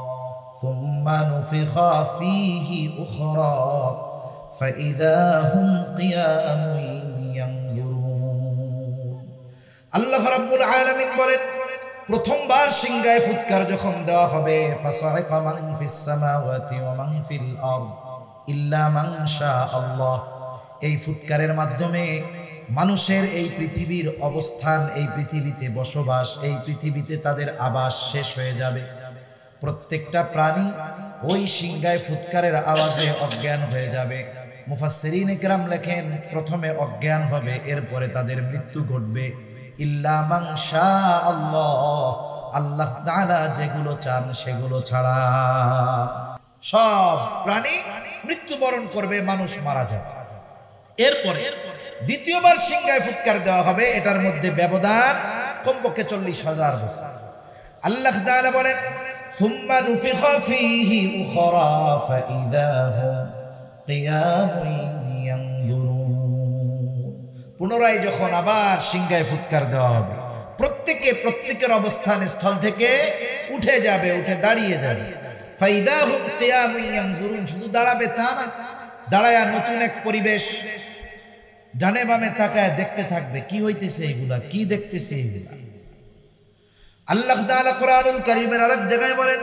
সুম্মা নুফিখা ফীহি উখরা ফাইযা হুম কিয়ামুন ইয়ানজুরুন। আল্লাহ রাব্বুল আলামিন বলেন প্রথমবার সিংহায় ফুৎকার যখন দেওয়া হবে, ফাসাইকা মান ফিস সামাওয়াতি ওয়া মান ফিল আরদ ইল্লা মান শাআল্লাহ, এই ফুৎকারের মাধ্যমে মানুষের এই পৃথিবীর অবস্থান, এই পৃথিবীতে বসবাস, এই পৃথিবীতে তাদের আবাস শেষ হয়ে যাবে। প্রত্যেকটা প্রাণী ওই সিংহায় ফুৎকারের আওয়াজে অজ্ঞান হয়ে যাবে। মুফাসসিরিনে কেরাম লেখেন প্রথমে অজ্ঞান হবে, এরপরে তাদের মৃত্যু ঘটবে। ইল্লা মান শাআল্লাহ, আল্লাহ তাআলা যেগুলো চান সেগুলো ছাড়া। সব প্রাণী মৃত্যুবরণ করবে, মানুষ মারা যাবে। এরপরে দ্বিতীয়বার সিংহায় ফুৎকার দেওয়া হবে, এটার মধ্যে ব্যবধান কমপক্ষে 40,000 বছর। আল্লাহ তাআলা বলেন সুম্মা নুফিখা ফীহি উখরা ফাইযা হুম কিয়ামুন ইয়ানজুরুন। পুনরায় যখন আবার সিংহায় ফুৎকার দেওয়া হবে, প্রত্যেকের অবস্থান স্থল থেকে উঠে যাবে, উঠে দাঁড়িয়ে যাবে। ফাইযা হুম কিয়ামুন ইয়ানজুরুন, শুধু দাঁড়াবে তা না, দাঁড়ায়া নতুন এক পরিবেশ, ডানে বামে তাকায় দেখতে থাকবে কি হইতেছে এগুলা, কি দেখতেছে এগুলা। আল্লাহ তাআলা কোরআনুল কারীমের আরেক জায়গায় বলেন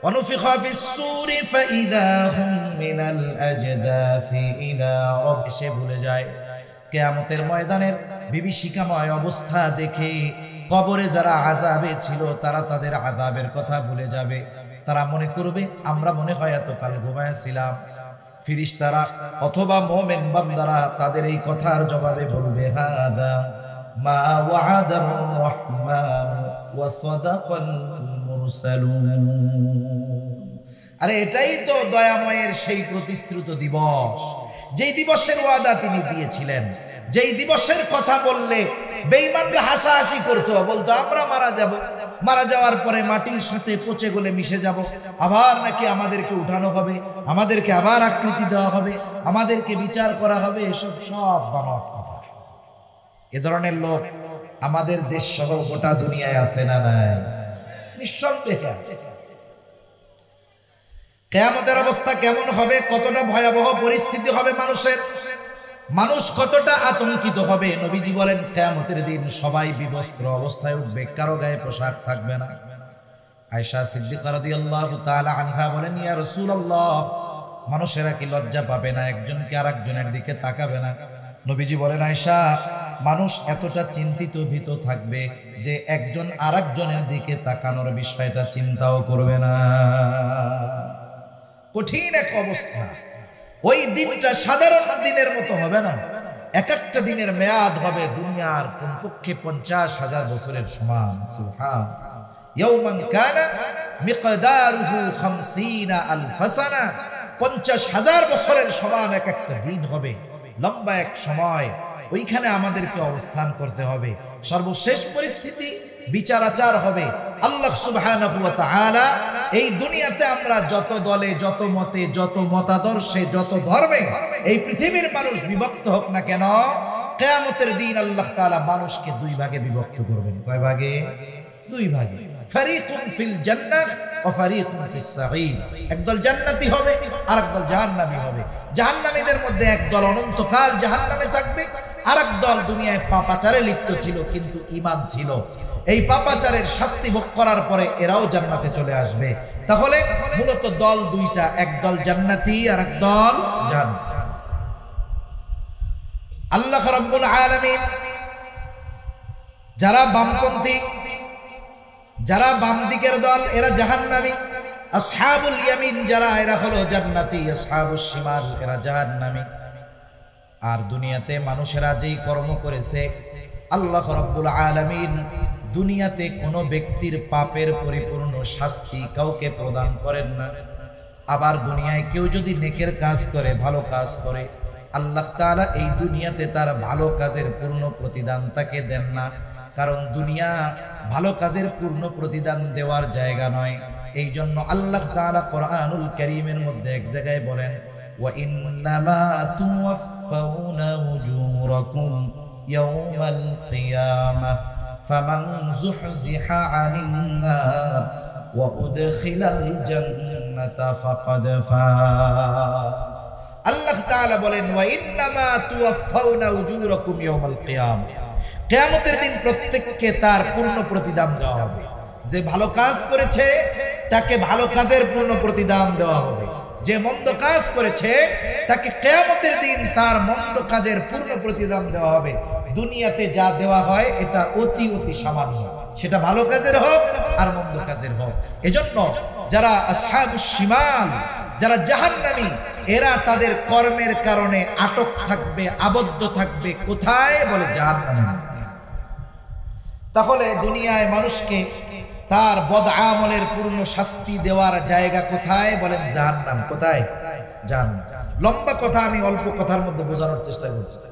ওয়ানুফিখা ফিস সূরি ফাইযা হুম মিনাল আজদাফি ইলা রাব্বিহিম, সে ভুলে যায় কিয়ামতের ময়দানের বিভীষিকাময় অবস্থা দেখে কবরে যারা আযাবে ছিল তারা তাদের আযাবের কথা ভুলে যাবে। তারা মনে করবে আমরা মনে হয় এতকাল ঘুমায়াছিলাম। ফেরেশতারা অথবা মুমিন বান্দারা তাদের এই কথার জবাবে বলবে হাদা মা ওয়া'আদার রাহমান ওয়া সাদাকাল মুরসালুন। আরে এটাই তো দয়াময়ের সেই প্রতিশ্রুত দিবস, যেই দিবসের ওয়াদা তিনি দিয়েছিলেন, যেই দিবসের কথা বললে বেঈমানরা হাসাহাসি করতো, বলতো আমরা মারা যাব, মারা যাওয়ার পরে মাটির সাথে পচে গলে মিশে যাব, আবার নাকি আমাদেরকে উঠানো হবে, আমাদেরকে আবার আকৃতি দেওয়া হবে, আমাদেরকে বিচার করা হবে। এসব সব বানোয়াট কথা। এ ধরনের লোক আমাদের দেশ সহ গোটা দুনিয়ায় আছে না নাই? নিঃসন্দেহে আছে। কিয়ামতের অবস্থা কেমন হবে, কতটা ভয়াবহ পরিস্থিতি হবে মানুষের, মানুষ কতটা আতঙ্কিত হবে। নবীজি বলেন কিয়ামতের দিন সবাই বিবস্ত্র অবস্থায় উঠবে, কারো গায়ে পোশাক থাকবে না। আয়েশা সিদ্দিকা রাদিয়াল্লাহু তাআলা আনহা বলেন ইয়া রাসূলুল্লাহ, মানুষেরা কি লজ্জা পাবে না, একজনকে আরেকজনের দিকে তাকাবে না? নবীজি বলেন আয়েশা, মানুষ এতটা চিন্তিত ভীত থাকবে যে একজন আরেকজনের দিকে তাকানোর বিষয়টা চিন্তাও করবে না। কঠিন এক অবস্থা। ওই দিনটা সাধারণ দিনের মতো হবে না, এক একটা দিনের মেয়াদ হবে দুনিয়ার কমপক্ষে 50,000 বছরের সমান। সুবহানাল্লাহ। ইয়াওমান কানা মিকদারুহু 50,000 সানা, 50,000 বছরের সমান এক একটা দিন হবে, লম্বা এক সময়। ওইখানে আমাদেরকে অবস্থান করতে হবে। সর্বশেষ পরিস্থিতি বিচার আচার হবে। আল্লাহ সুবহানাহু ওয়া তাআলা এই দুনিয়াতে আমরা যত দলে, যত মতে, যত মতাদর্শে, যত ধর্মে এই পৃথিবীর মানুষ বিভক্ত হোক না কেন, কিয়ামতের দিন আল্লাহ তাআলা মানুষকে দুই ভাগে বিভক্ত করবেন। কয় ভাগে? দুই ভাগে। ফারিকুন ফিল জান্নাহ ওয়া ফারিকুন ফিস সাঈদ। একদল জান্নাতি হবে আর একদল জাহান্নামী হবে। জাহান্নামীদের মধ্যে একদল অনন্তকাল জাহান্নামে থাকবে, আরেক দল দুনিয়ায় পাপাচারে লিপ্ত ছিল কিন্তু ঈমান ছিল। এই পাপাচারের শাস্তি ভোগ করার পরে এরাও জান্নাতে চলে আসবে। তাহলে মূলত দল দুইটা, একদল জান্নাতি আর একদল জাহান্নামী। আল্লাহ রাব্বুল আলামিন যারা বামপন্থী, যারা বাম দিকের দল এরা জাহান্নামী, আসহাবুল ইয়ামিন যারা এরা হলো জান্নাতি, আসহাবুশ শিমাল এরা জাহান্নামী। আর দুনিয়াতে মানুষেরা যেই কর্ম করেছে আল্লাহ রাব্বুল আলামিন দুনিয়াতে কোনো ব্যক্তির পাপের পরিপূর্ণ শাস্তি কাউকে প্রদান করেন না। আবার দুনিয়ায় কেউ যদি নেকের কাজ করে, ভালো কাজ করে, আল্লাহ তাআলা এই দুনিয়াতে তার ভালো কাজের পূর্ণ প্রতিদান তাকে দেন না। কারণ দুনিয়া ভালো কাজের পূর্ণ প্রতিদান দেওয়ার জায়গা নয়। এই জন্য আল্লাহ তাআলা কোরআনুল কারীমের মধ্যে এক জায়গায় বলেন, ওয়া ইন্নামা তুওয়াফাউনা উজুরাকুম ইয়াওমাল কিয়ামাহ ফামান যুহজিহা আনিন নার ওয়া উদখিলাল জান্নাতা ফাকাদ ফাজ। আল্লাহ তাআলা বলেন, ওয়া ইন্নামা তুওয়াফাউনা উজুরাকুম ইয়াওমাল কিয়ামাহ, কিয়ামতের দিন প্রত্যেককে তার পূর্ণ প্রতিদান দেওয়া হবে। যে ভালো কাজ করেছে তাকে ভালো কাজের পূর্ণ প্রতিদান দেওয়া হবে, যে মন্দ কাজ করেছে তাকে কিয়ামতের দিন তার মন্দ কাজের পূর্ণ প্রতিদান দেওয়া হবে। দুনিয়াতে যা দেওয়া হয় এটা অতি অতি সামান্য, সেটা ভালো কাজের হোক আর মন্দ কাজের হোক। এজন্য যারা আসহাবুশ শিমাল, যারা জাহান্নামী, এরা তাদের কর্মের কারণে আটক থাকবে, আবদ্ধ থাকবে কোথায়? বলে জাহান্নামে। তাহলে দুনিয়ায় মানুষকে তার বদ আমলের পূর্ণ শাস্তি দেওয়ার জায়গা কোথায়? বলেন জাহান্নাম। কোথায়? জাহান্নাম। লম্বা কথা, আমি অল্প কথার মধ্যে বোঝানোর চেষ্টা করতেছি।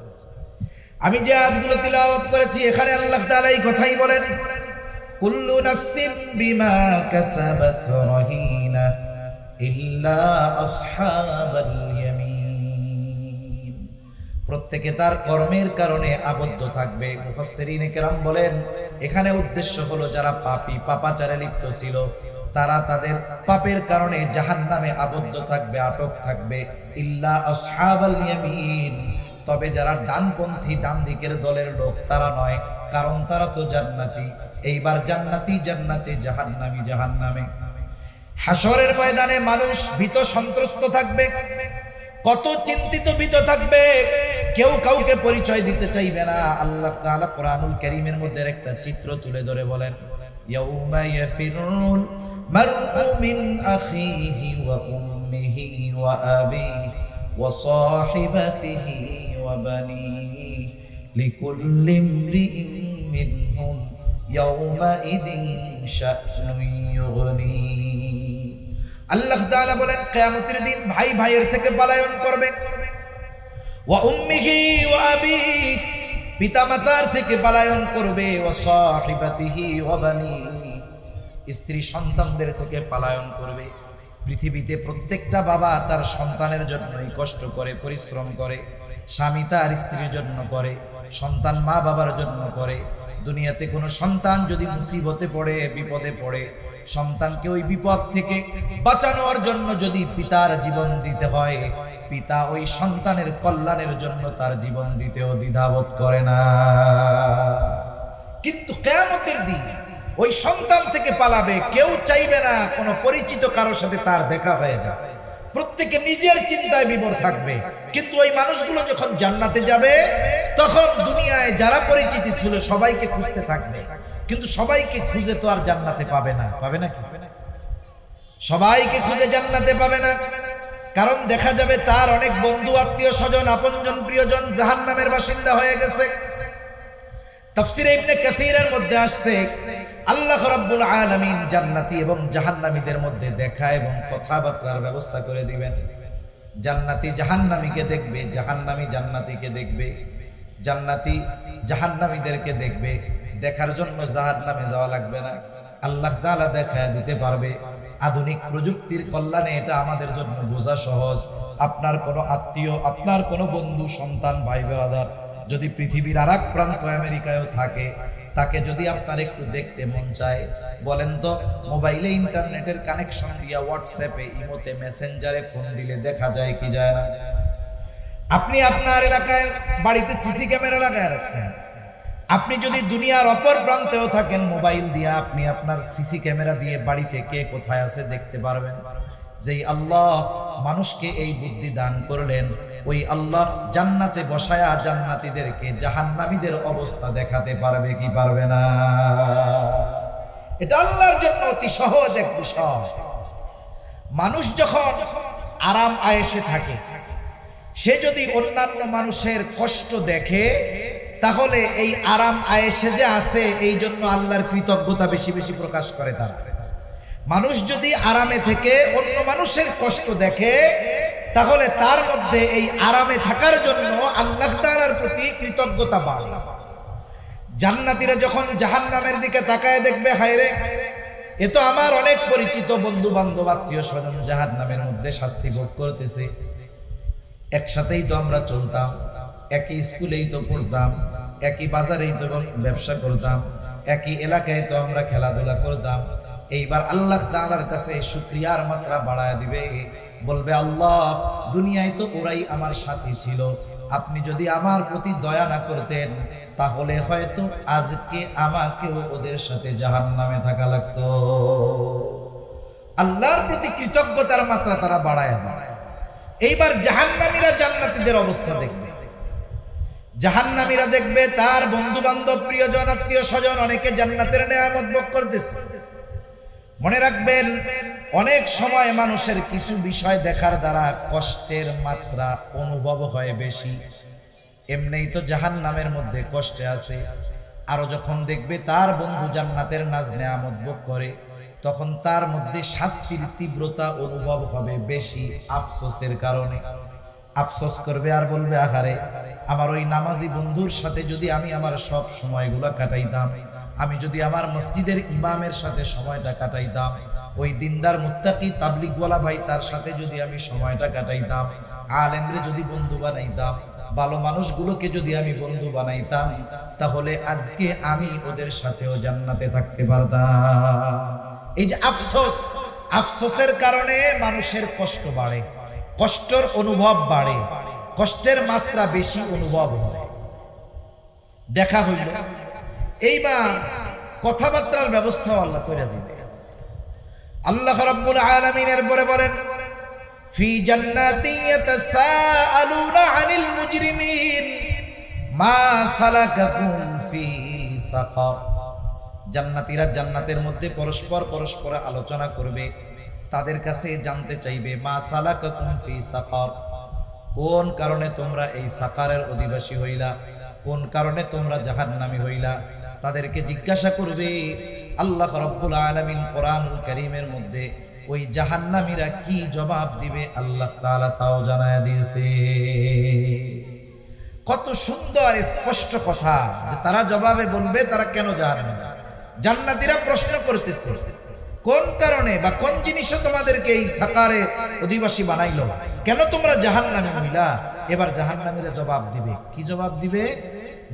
আমি যে আয়াতগুলো তিলাওয়াত করেছি এখানে আল্লাহ তাআলা এই কথাই বলেন, কুল্লু নাফসিন বিমা কাসাবাত রাহিনা ইল্লা আসহাবাল ইয়ামিন। প্রত্যেকে তার কর্মের কারণে আবদ্ধ থাকবে। মুফাসসিরিনে কেরাম বলেন এখানে উদ্দেশ্য হলো যারা পাপী, পাপাচারে লিপ্ত ছিল, তারা তাদের পাপের কারণে জাহান্নামে আবদ্ধ থাকবে, আটক থাকবে। ইল্লা আসহাবাল ইয়ামিন, তবে যারা ডানপন্থী, ডান দিকের দলের লোক তারা নয়, কারণ তারা তো জান্নাতি। এইবার জান্নাতি জান্নাতে, জাহান্নামী জাহান্নামে। হাসরের ময়দানে মানুষ ভীত সন্ত্রস্ত থাকবে, কত চিন্তিত ভীত থাকবে, কেউ কাউকে পরিচয় দিতে চাইবে না। আল্লাহ তাআলা কোরআনুল কারীমের মধ্যে একটা চিত্র তুলে ধরে বলেন, ইয়াউমা ইয়াফিরুল মারউ মিন আখিহি ওয়া উম্মিহি ওয়া আবিহি ওয়া সাহিবাতিহি ওয়া বানিহি লিকুল্লি ইমরিইন মিনহুম ইয়াউমা ইযিন শা'নুন ইউগনি। আল্লাহ তাআলা বলেন কিয়ামতের দিন ভাই ভাইয়ের থেকে পলায়ন করবে, ওয়া উম্মিহি ওয়া আবিহি, পিতামাতার থেকে পলায়ন করবে, ওয়া সাহিবাতিহি ওয়া বানিহি, স্ত্রী সন্তানদের থেকে পলায়ন করবে। পৃথিবীতে প্রত্যেকটা বাবা তার সন্তানের জন্যই কষ্ট করে, পরিশ্রম করে, স্বামী তার স্ত্রীর জন্য করে, সন্তান মা বাবার জন্য করে। দুনিয়াতে কোনো সন্তান যদি মুসিবতে পড়ে, বিপদে পড়ে, সন্তানকে ওই বিপদ থেকে বাঁচানোর জন্য যদি পিতার জীবন দিতে হয়, পিতা ওই সন্তানের কল্যাণের জন্য তার জীবন দিতেও দ্বিধাবোধ করে না। কিন্তু কিয়ামতের দিন ওই সন্তান থেকে পালাবে, কেউ চাইবে না কোনো পরিচিত কারোর সাথে তার দেখা হয়ে যায়, প্রত্যেকে নিজের চিন্তায় বিভোর থাকবে। কিন্তু ওই মানুষগুলো যখন জান্নাতে যাবে তখন দুনিয়ায় যারা পরিচিতি ছিল সবাইকে খুঁজতে থাকবে, কিন্তু সবাইকে খুঁজে তো আর জান্নাতে পাবে না। পাবে না কি? সবাইকে খুঁজে জান্নাতে পাবে না, কারণ দেখা যাবে তার অনেক বন্ধু, আত্মীয় স্বজন, আপনজন, প্রিয়জন জাহান্নামের বাসিন্দা হয়ে গেছে। তাফসীরে ইবনে কাসীরের মধ্যে আসছে আল্লাহ রাব্বুল আলামিন জান্নাতি এবং জাহান্নামীদের মধ্যে দেখা এবং কথাবার্তার ব্যবস্থা করে দিবেন। জান্নাতি জাহান্নামীকে দেখবে, জাহান্নামী জান্নাতীকে দেখবে, জান্নাতি জাহান্নামীদেরকে দেখবে। দেখার জন্য জাহান্নামে যাওয়া লাগবে না, আল্লাহ তাআলা দেখায় দিতে পারবে। আধুনিক প্রযুক্তির কল্যাণে এটা আমাদের জন্য বোঝা সহজ। আপনার কোনো আত্মীয়, আপনার কোনো বন্ধু, সন্তান, ভাই ব্রাদার যদি পৃথিবীর আরেক প্রান্ত আমেরিকায়ও থাকে, তাকে যদি আপনার একটু দেখতে মন চায়, বলেন তো মোবাইলে ইন্টারনেটের কানেকশন দিয়া হোয়াটসঅ্যাপে, ইমোতে, মেসেঞ্জারে ফোন দিলে দেখা যায় কি যায় না? আপনি আপনার এলাকায় বাড়িতে সিসি ক্যামেরা লাগায় রাখছেন, আপনি যদি দুনিয়ার অপর প্রান্তেও থাকেন, মোবাইল দিয়ে আপনি আপনার সিসি ক্যামেরা দিয়ে বাড়িতে কে কোথায় আছে দেখতে পারবেন। যেই আল্লাহ মানুষকে এই বুদ্ধি দান করলেন, ওই আল্লাহ জান্নাতে বসায়া জান্নাতীদেরকে জাহান্নামীদের অবস্থা দেখাতে পারবে কি পারবে না? এটা আল্লাহর জন্য অতি সহজ এক বিষয়। মানুষ যখন আরাম আয়েশে থাকে, সে যদি অন্যান্য মানুষের কষ্ট দেখে, তাহলে এই আরাম আয়েশে যে আছে এই জন্য আল্লাহর কৃতজ্ঞতা বেশি বেশি প্রকাশ করে তারা। মানুষ যদি আরামে থেকে অন্য মানুষের কষ্ট দেখে, তাহলে তার মধ্যে এই আরামে থাকার জন্য আল্লাহ তাআলার প্রতি কৃতজ্ঞতা বাড়ে। জান্নাতীরা যখন জাহান্নামের দিকে তাকায় দেখবে, হায়রে, এ তো আমার অনেক পরিচিত বন্ধু বান্ধব আত্মীয় স্বজন জাহান্নামের মধ্যে শাস্তি ভোগ করতেছে। একসাথেই তো আমরা চলতাম, একই স্কুলেই তো পড়তাম, একই বাজারেই তো ব্যবসা করতাম, একই এলাকায় তো আমরা খেলাধুলা করতাম। এইবার আল্লাহ তাআলার কাছে শুকরিয়ার মাত্রা বাড়ায় দিবে, বলবে, আল্লাহ, দুনিয়ায় তো ওরাই আমার সাথী ছিল, আপনি যদি আমার প্রতি দয়া না করতেন তাহলে হয়তো আজকে আমাকেও ওদের সাথে জাহান্নামে থাকা লাগতো। আল্লাহর প্রতি কৃতজ্ঞতার মাত্রা তারা বাড়ায় দেয়। এইবার জাহান্নামীরা জান্নাতীদের অবস্থা দেখবে। জাহান্নামীরা দেখবে তার বন্ধু বান্ধব, প্রিয়জন, আত্মীয় স্বজন অনেকে জান্নাতের নেয়ামত ভোগ করতেছে। মনে রাখবেন, অনেক সময় মানুষের কিছু বিষয় দেখার দ্বারা কষ্টের মাত্রা অনুভব হয় বেশি। এমনিই তো জাহান্নামের মধ্যে কষ্টে আছে, আরো যখন দেখবে তার বন্ধু জান্নাতের নাজ নেয়ামত ভোগ করে, তখন তার মধ্যে শাস্তির তীব্রতা অনুভব হবে বেশি আফসোসের কারণে। আফসোস করবে আর বলবে, আহারে, আমার ওই নামাজি বন্ধুর সাথে যদি আমি আমার সব সময়গুলো কাটাইতাম, আমি যদি আমার মসজিদের ইমামের সাথে সময়টা কাটাইতাম, ওই দিনদার মুত্তাকি তাবলিগওয়ালা ভাই তার সাথে যদি আমি সময়টা কাটাইতাম, আলেমরে যদি বন্ধু বানাইতাম, ভালো মানুষগুলোকে যদি আমি বন্ধু বানাইতাম, তাহলে আজকে আমি ওদের সাথেও জান্নাতে থাকতে পারতাম। এই যে আফসোস, আফসোসের কারণে মানুষের কষ্ট বাড়ে, কষ্টের অনুভব বাড়ে, কষ্টের মাত্রা বেশি অনুভব হয়। দেখা হইল, এইবার কথাবার্তার ব্যবস্থাও আল্লাহ করে দিবে। আল্লাহ রাব্বুল আলামিন এরপরে বলেন, ফি জান্নাতিন ইয়াতাসাআলুনা আনিল মুজরিমিন মা সালাকাকুম ফি সাকার। জান্নাতীরা জান্নাতের মধ্যে পরস্পর আলোচনা করবে, তাদের কাছে জানতে চাইবে, মা সালাকাকুম ফি সাকার, কোন কারণে তোমরা এই সাকারের অধিবাসী হইলা, কোন কারণে তোমরা জাহান্নামী হইলা। তাদেরকে জিজ্ঞাসা করবে। আল্লাহ রাব্বুল আলামিন কোরআনুল কারীমের মধ্যে ওই জাহান্নামীরা কি জবাব দিবে আল্লাহ তাআলা তাও জানায়া দিয়েছে। কত সুন্দর স্পষ্ট কথা যে তারা জবাবে বলবে তারা কেন জাহান্নামী। জান্নাতীরা প্রশ্ন করতেছে, কোন কারণে বা কোন জিনিসে তোমাদেরকে এই সাকারে অধিবাসী বানাইলো, কেন তোমরা জাহান্নামী হইলা। এবার জাহান্নামীরা জবাব দিবে, কি জবাব দিবে?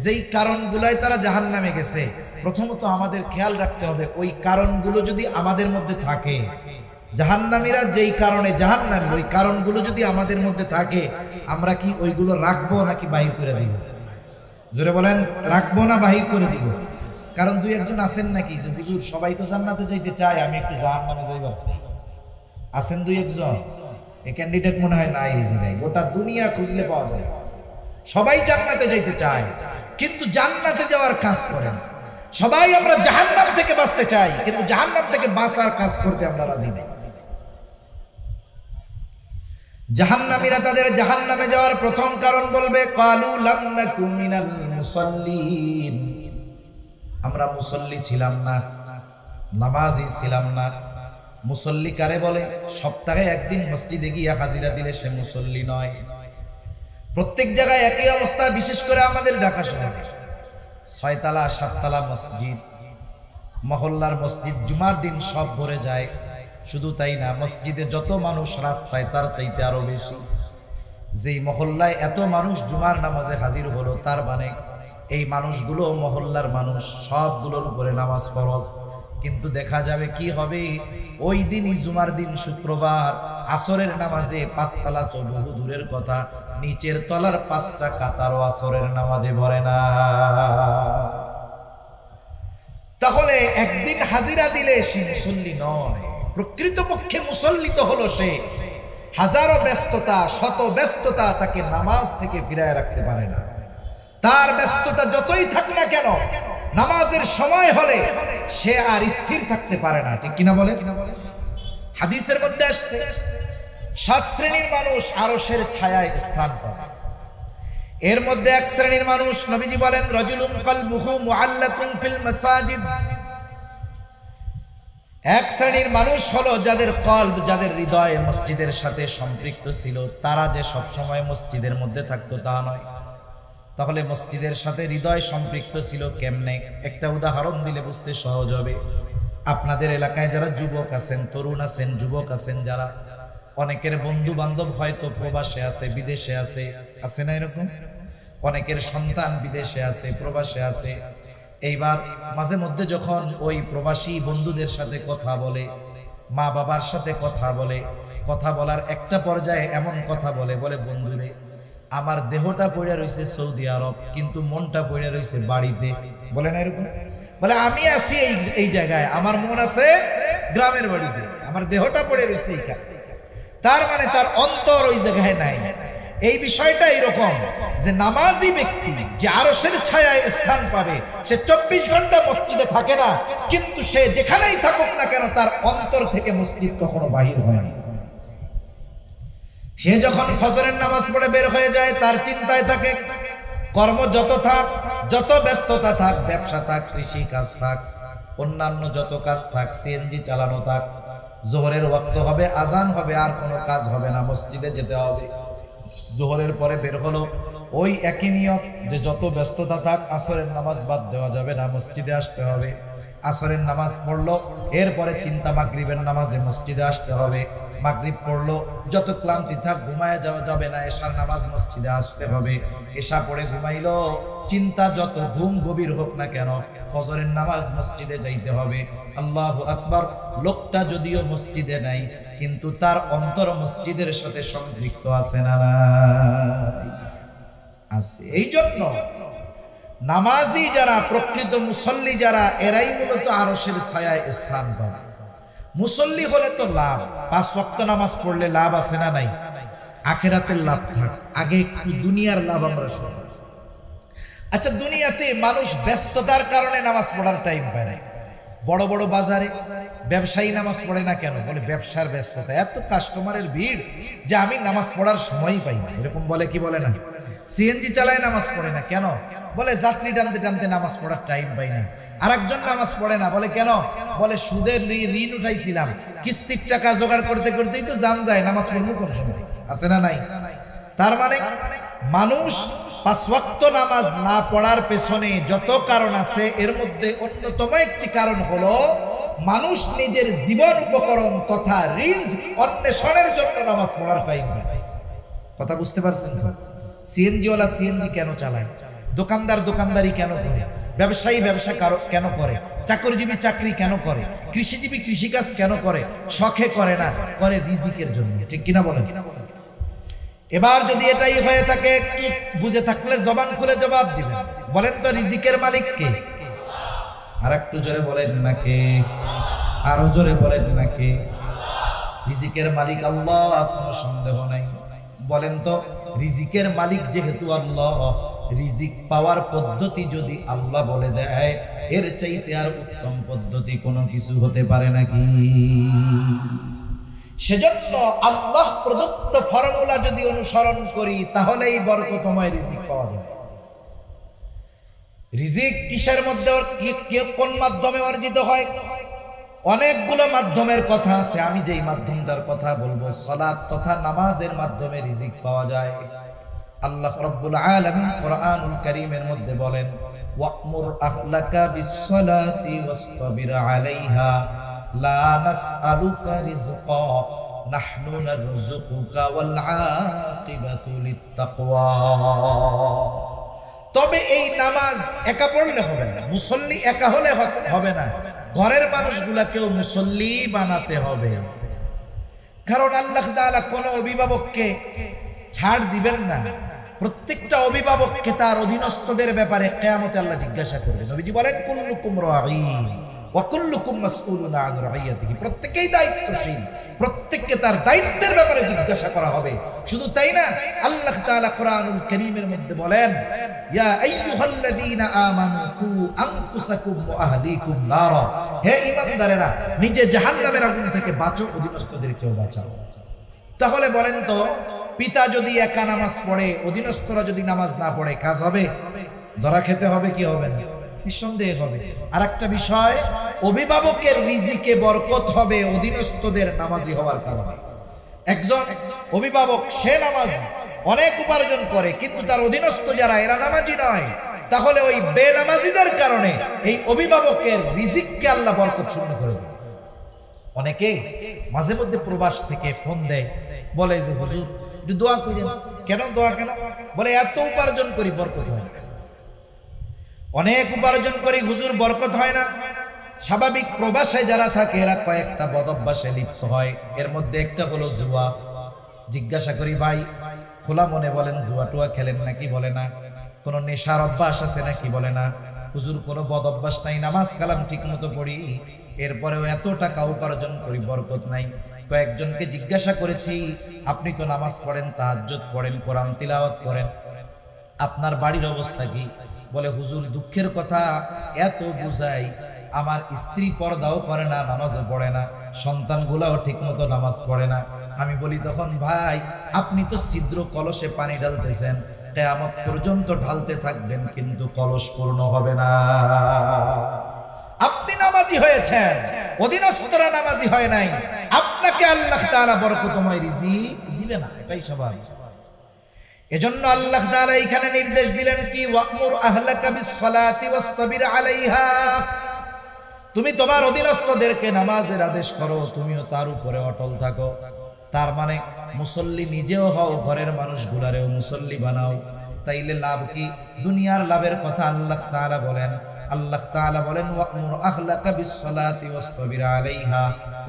যেই কারণগুলাই তারা জাহান্নামে গেছে, প্রথমত আমাদের খেয়াল রাখতে হবে ওই কারণগুলো যদি আমাদের মধ্যে থাকে, জাহান্নামীরা যেই কারণে জাহান্নামী, ওই কারণগুলো যদি আমাদের মধ্যে থাকে, আমরা কি ওইগুলো রাখবো নাকি বাহির করে দিব? জোরে বলেন, রাখবো না বাহির করে দিব? কারণ দুই একজন আছেন নাকি যে হুজুর সবাই তো জান্নাতে যাইতে চায়, আমি একটু জাহান্নামে যাইবার চাই, আছেন দুই একজন? এই ক্যান্ডিডেট মনে হয় নাই, এই জায়গায় গোটা দুনিয়া খুঁজলে পাওয়া যায়। সবাই জান্নাতে যাইতে চায় কিন্তু জান্নাতে যাওয়ার কাজ করে না। সবাই আমরা জাহান্নাম থেকে বাঁচতে চাই কিন্তু জাহান্নাম থেকে বাঁচার কাজ করতে আমরা রাজি নাই। জাহান্নামীরা তাদের জাহান্নামে যাওয়ার প্রথম কারণ বলবে, ক্বালু লাম নাকু মিনাল মুসাল্লিন, আমরা মুসল্লি ছিলাম না, নামাজি ছিলাম না। মুসল্লি কারে বলে? সপ্তাহে একদিন মসজিদে গিয়ে হাজিরা দিলে সে মুসল্লি নয়। প্রত্যেক জায়গায় একই অবস্থা, বিশেষ করে আমাদের ঢাকা শহরে 6 তলা 7 তলা মসজিদ, মহল্লার মসজিদ, জুমার দিন সব ভরে যায়। শুধু তাই না, মসজিদে যত মানুষ রাস্তায় তার চাইতে আরো বেশি। যেই মহল্লায় এত মানুষ জুমার নামাজে হাজির হলো, তার মানে এই মানুষগুলো মহল্লার মানুষ, সবগুলোর উপরে নামাজ ফরজ। কিন্তু দেখা যাবে কি হবে, ওই দিনই জুমার দিন শুক্রবার আসরের নামাজে 5 তলা তো বহু দূরের কথা, নিচের তলার 5টা কাতারও আসরের নামাজে ভরে না। তাহলে একদিন হাজিরা দিলে সে মুসল্লি নয়। প্রকৃতপক্ষে মুসল্লি তো হলো সে, হাজারো ব্যস্ততা, শত ব্যস্ততা তাকে নামাজ থেকে ফিরায় রাখতে পারে না। তার ব্যস্ততা যতই থাক না কেন, নামাজের সময় হলে সে আর স্থির থাকতে পারে না, ঠিক কিনা বলে? হাদিসের মধ্যে আসছে 7 শ্রেণীর মানুষ আরশের ছায়ায় স্থান পাবে। এর মধ্যে এক শ্রেণীর মানুষ নবীজি বলেন রাজুলুন কলবুহু মুআল্লাকুন ফিল মাসাজিদ। এক শ্রেণীর মানুষ হলো যাদের কলব, যাদের হৃদয় মসজিদের সাথে সম্পৃক্ত ছিল। তারা যে সব সময় মসজিদের মধ্যে থাকতো তা নয়। তাহলে মসজিদের সাথে হৃদয় সম্পৃক্ত ছিল কেমনে? একটা উদাহরণ দিলে বুঝতে সহজ হবে। আপনাদের এলাকায় যারা যুবক আছেন, তরুণ আছেন, যুবক আছেন যারা, অনেকের বন্ধু বান্ধব হয়তো প্রবাসে আছে, বিদেশে আছে, আছে না এরকম? অনেকের সন্তান বিদেশে আছে, প্রবাসে আছে। এইবার মাঝে মধ্যে যখন ওই প্রবাসী বন্ধুদের সাথে কথা বলে, মা বাবার সাথে কথা বলে, কথা বলার একটা পর্যায়ে এমন কথা বলে, বলে বন্ধুরে আমার দেহটা পড়ে রয়েছে সৌদি আরব, কিন্তু মনটা পড়ে রয়েছে বাড়িতে। বলে না এরকম? বলে আমি আছি এই জায়গায়, আমার মন আছে গ্রামের বাড়িতে, আমার দেহটা পড়ে রয়েছে এইখানে। তার মানে তার অন্তর ওই জায়গায় নাই। এই বিষয়টা এরকম যে নামাজি ব্যক্তি যে আরশের ছায়ায় স্থান পাবে, সে 24 ঘন্টা মসজিদে থাকে না, কিন্তু সে যেখানেই থাকুক না কেন তার অন্তর থেকে মসজিদ কখনো বাহির হয় না। সে যখন ফজরের নামাজ পড়ে বের হয়ে যায় তার চিন্তায় থাকে কর্ম যত থাক, যত ব্যস্ততা থাক, ব্যবসা থাক, কৃষি কাজ থাক, অন্যান্য যত কাজ থাক, সিএনজি চালানো থাক, জোহরের ওয়াক্ত হবে, আজান হবে, আর কোনো কাজ হবে না, মসজিদে যেতে হবে। জোহরের পরে বের হলো, ওই একই নিয়ত যে যত ব্যস্ততা থাক আসরের নামাজ বাদ দেওয়া যাবে না, মসজিদে আসতে হবে। আসরের নামাজ পড়লো, এরপরে চিন্তা মাগরিবের নামাজে মসজিদে আসতে হবে। মাগরিব পড়লো, যত ক্লান্তি থাক ঘুমায় যাওয়া যাবে না, এশার নামাজ মসজিদে আসতে হবে। এশা পড়ে ঘুমাইলো, চিন্তা যত ঘুম গভীর হোক না কেন ফজরের নামাজ মসজিদে যাইতে হবে। আল্লাহু আকবার। লোকটা যদিও মসজিদে নাই, কিন্তু তার অন্তর মসজিদের সাথে সম্পৃক্ত আছে না নাই? আছে। এই জন্য নামাজি যারা, প্রকৃত মুসল্লি যারা, এরাই মূলত আরশের ছায়ায় স্থান পাবে। মুসল্লি হলে তো লাভ, 5 ওয়াক্ত নামাজ পড়লে লাভ আছে না নাই? আখিরাতের লাভ থাক, আগে একটু দুনিয়ার লাভ আমরা শুনি। আচ্ছা, দুনিয়াতে মানুষ ব্যস্ততার কারণে নামাজ পড়ার টাইম পায় না। বড় বড় বাজারে ব্যবসায়ী নামাজ পড়ে না কেন? বলে ব্যবসার ব্যস্ততা, এত কাস্টমারের ভিড় যে আমি নামাজ পড়ার সময়ই পাই না, এরকম বলে কি বলে না? সিএনজি চালায় নামাজ পড়ে না কেন? বলে যাত্রী টানতে টানতে নামাজ পড়ার টাইম পাই না। আরেকজন নামাজ পড়ে না, বলে কেন? বলে সুদের ঋণ উঠাইছিলাম, কিস্তির টাকা জোগাড় করতে করতেই তো জান যায়, নামাজ পড়বো কোন সময়? আছে না নাই? তার মানে মানুষ 5 ওয়াক্ত নামাজ না পড়ার পেছনে যত কারণ আছে, এর মধ্যে অন্যতম একটি কারণ হলো মানুষ নিজের জীবন উপকরণ তথা রিজক অন্বেষণের জন্য নামাজ পড়ার টাইম নেই। কথা বুঝতে পারছেন? সিএনজি ওয়ালা সিএনজি কেন চালায়? দোকানদার দোকানদারি কেন করে? ব্যবসায়ী ব্যবসা কেন করে? চাকরিজীবী চাকরি কেন করে? কৃষিজীবী কৃষিকাজ কেন করে? শখে করে না, করে রিজিকের জন্য, ঠিক কিনা বলেন? এবার যদি এটাই হয়ে থাকে, একটু বুঝে থাকলে জবান খুলে জবাব দিবেন। বলেন তো রিজিকের মালিক কে? আর একটু জোরে বলেন না কে? আরো জোরে বলেন না কে? রিজিকের মালিক আল্লাহ, কোনো সন্দেহ নাই। বলেন তো রিজিকের মালিক যেহেতু আল্লাহ, রিজিক পাওয়ার পদ্ধতি যদি আল্লাহ বলে দেয়, এর চাইতে আর উত্তম পদ্ধতি কোনো কিছু হতে পারে নাকি? সেজন্য আল্লাহ প্রদত্ত ফর্মুলা যদি অনুসরণ করি তাহলেই বরকতময় রিজিক পাওয়া যাবে। রিজিক কিসের মধ্যে, কোন মাধ্যমে অর্জিত হয়? অনেকগুলো মাধ্যমের কথা আছে। আমি যেই মাধ্যমটার কথা বলবো, সালাত তথা নামাজের মাধ্যমে রিজিক পাওয়া যায়। আল্লাহ রাব্বুল আলামিন কোরআনুল কারীমের মধ্যে বলেন, ওয়া'মুর আহলাকা বিস-সালাতি ওয়াসতাবির আলাইহা লা নাসআলুকা রিজকা নাহনু নারযুকুকা ওয়াল আকিবাতু লিত-তাকওয়া। তবে এই নামাজ একা পড়লে হবে না, মুসল্লি একা হলে হবে না, ঘরের মানুষগুলাকেও মুসল্লি বানাতে হবে। কারণ আল্লাহ তাআলা কোন অভিভাবককে ছাড় দিবেন না। প্রত্যেকটা অভিভাবককে তার অধীনস্থদের ব্যাপারে কিয়ামতে আল্লাহ জিজ্ঞাসা করবেন। নবীজি বলেন, কুল্লুকুম রাঈন ওয়া কুল্লুকুম মাসউলুন আন রাইয়াতিহি, প্রত্যেকই দায়িত্বশীল, প্রত্যেককে তার দায়িত্বের ব্যাপারে জিজ্ঞাসা করা হবে। শুধু তাই না, আল্লাহ তাআলা কোরআনুল কারীমের মধ্যে বলেন, ইয়া আইয়ুহাল্লাযীনা আমানু কু আনফুসাকুম ওয়া আহলিকুম নারা, হে ঈমানদারেরা, নিজে জাহান্নামের আগুন থেকে বাঁচো, অধীনস্থদেরকেও বাঁচাও। তাহলে বলেন তো, পিতা যদি একা নামাজ পড়ে, অধীনস্থরা যদি নামাজ না পড়ে, কাজ হবে? ধরা খেতে হবে কি হবে না? নিঃসন্দেহে হবে। আর একটা বিষয়, অভিভাবকের রিজিকে বরকত হবে অধীনস্থদের নামাজি হওয়ার কারণে। একজন অভিভাবক, সে নামাজ অনেক উপার্জন করে, কিন্তু তার অধীনস্থ যারা, এরা নামাজি নয়, তাহলে ওই বেনামাজিদের কারণে এই অভিভাবকের রিজিককে আল্লাহ বরকত শূন্য করে দেবে। অনেকে মাঝে মধ্যে প্রবাস থেকে ফোন দেয়, বলে যে হুজুর একটু দোয়া করেন। কেন দোয়া? কেন? বলে এত উপার্জন করি, বরকত হয় না। অনেক উপার্জন করি হুজুর, বরকত হয় না। স্বাভাবিক প্রবাসে যারা থাকে এরা কয়েকটা বদ অভ্যাসে লিপ্ত হয়, এর মধ্যে একটা হলো জুয়া। জিজ্ঞাসা করি, ভাই খোলা মনে বলেন, জুয়া টুয়া খেলেন নাকি? বলে না। কোনো নেশার অভ্যাস আছে নাকি? বলে না। হুজুর কোনো বদ অভ্যাস নাই, নামাজ কালাম ঠিক মতো পড়ি, এরপরেও এত টাকা উপার্জন করি, বরকত নাই। কয়েকজনকে জিজ্ঞাসা করেছি, আপনি তো নামাজ পড়েন, তাহাজ্জুদ পড়েন, কোরআন তিলাওয়াত করেন, আপনার বাড়ির অবস্থা কি? বলে হুজুর দুঃখের কথা, এত বুঝাই, আমার স্ত্রী পর্দাও করে না, নামাজও পড়ে না, সন্তানগুলাও ঠিক মতো নামাজ পড়ে না। আমি বলি তখন, ভাই আপনি তো ছিদ্র কলসে পানি ঢালতেছেন, কিয়ামত পর্যন্ত ঢালতে থাকবেন, কিন্তু কলস পূর্ণ হবে না। আপনি নামাজি হয়েছেন, অধীনস্থরা নামাজি হয় নাই, আপনাকে আল্লাহ তাআলা বরকতময় রিজিক দিবে না, এটাই স্বাভাবিক। এজন্য আল্লাহ তাআলা এখানে নির্দেশ দিলেন কি, ওয়ামুর আহলাকা বিসসালাতি ওয়াসতাবির আলাইহা, তুমি তোমার অধীনস্থদেরকে নামাজের আদেশ করো, তুমিও তার উপরে অটল থাকো। তার মানে মুসল্লি নিজেও হও, ঘরের মানুষগুলারেও মুসল্লি বানাও। তাইলে লাভ কি? দুনিয়ার লাভের কথা আল্লাহ তাআলা বলেন। আল্লাহ তাআলা বলেন, ওয়ামুর আহলাকা বিসসালাতি ওয়াসতাবির আলাইহা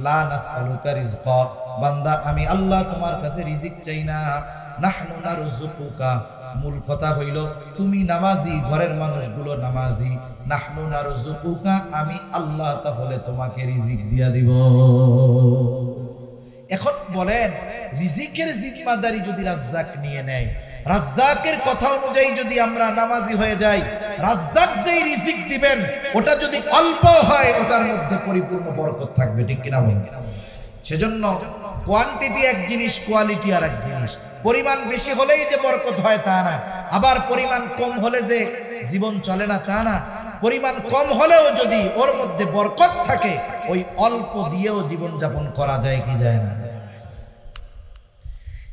লা নাসআলুকা রিজকা, বান্দা আমি আল্লাহ তোমার কাছে রিজিক চাই না, নাহনু নারযুকুকা, মূল কথা হইল তুমি নামাজি, ঘরের মানুষগুলো নামাজি, নাহনু নারযুকুকা, আমি আল্লাহ তাহলে তোমাকে রিজিক দিয়া দিব। এখন বলেন, রিজিকের জিম্মাদারি যদি রাজ্জাক নিয়ে নেয়, রাজ্জাকের কথা অনুযায়ী যদি আমরা নামাজি হয়ে যাই, রাজ্জাক যেই রিজিক দিবেন ওটা যদি অল্প হয়, ওটার মধ্যে পরিপূর্ণ বরকত থাকবে, ঠিক কিনা বলেন? সেজন্য কোয়ান্টিটি এক জিনিস, কোয়ালিটি আর এক জিনিস। পরিমাণ বেশি হলেই যে বরকত হয় তা না, আবার পরিমাণ কম হলে যে জীবন চলে না তা না। পরিমাণ কম হলেও যদি ওর মধ্যে বরকত থাকে, ওই অল্প দিয়েও জীবন যাপন করা যায় কি যায় না?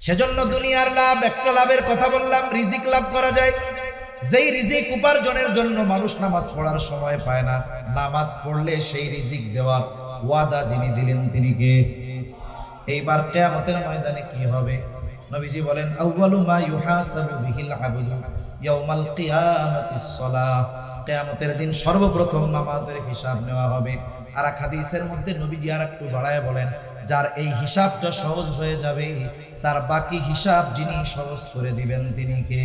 সেজন্য দুনিয়ার লাভ, একটা লাভের কথা বললাম, রিজিক লাভ করা যায়। যেই রিজিক উপার্জনের জন্য মানুষ নামাজ পড়ার সময় পায় না, নামাজ পড়লে সেই রিজিক দেওয়ার ওয়াদা যিনি দিলেন তিনি কে? এইবার কিয়ামতের ময়দানে কি হবে? নবীজি বলেন, আউয়ালু মা ইউহাসাবু বিহিল আবদু ইয়াউমাল কিয়ামাতিস সালাহ, কিয়ামতের দিন সর্বপ্রথম নামাজের হিসাব নেওয়া হবে। আর এক হাদিসের মধ্যে নবীজি আর একটু বাড়ায় বলেন, যার এই হিসাবটা সহজ হয়ে যাবে, তার বাকি হিসাব যিনি সহজ করে দিবেন তিনি কে?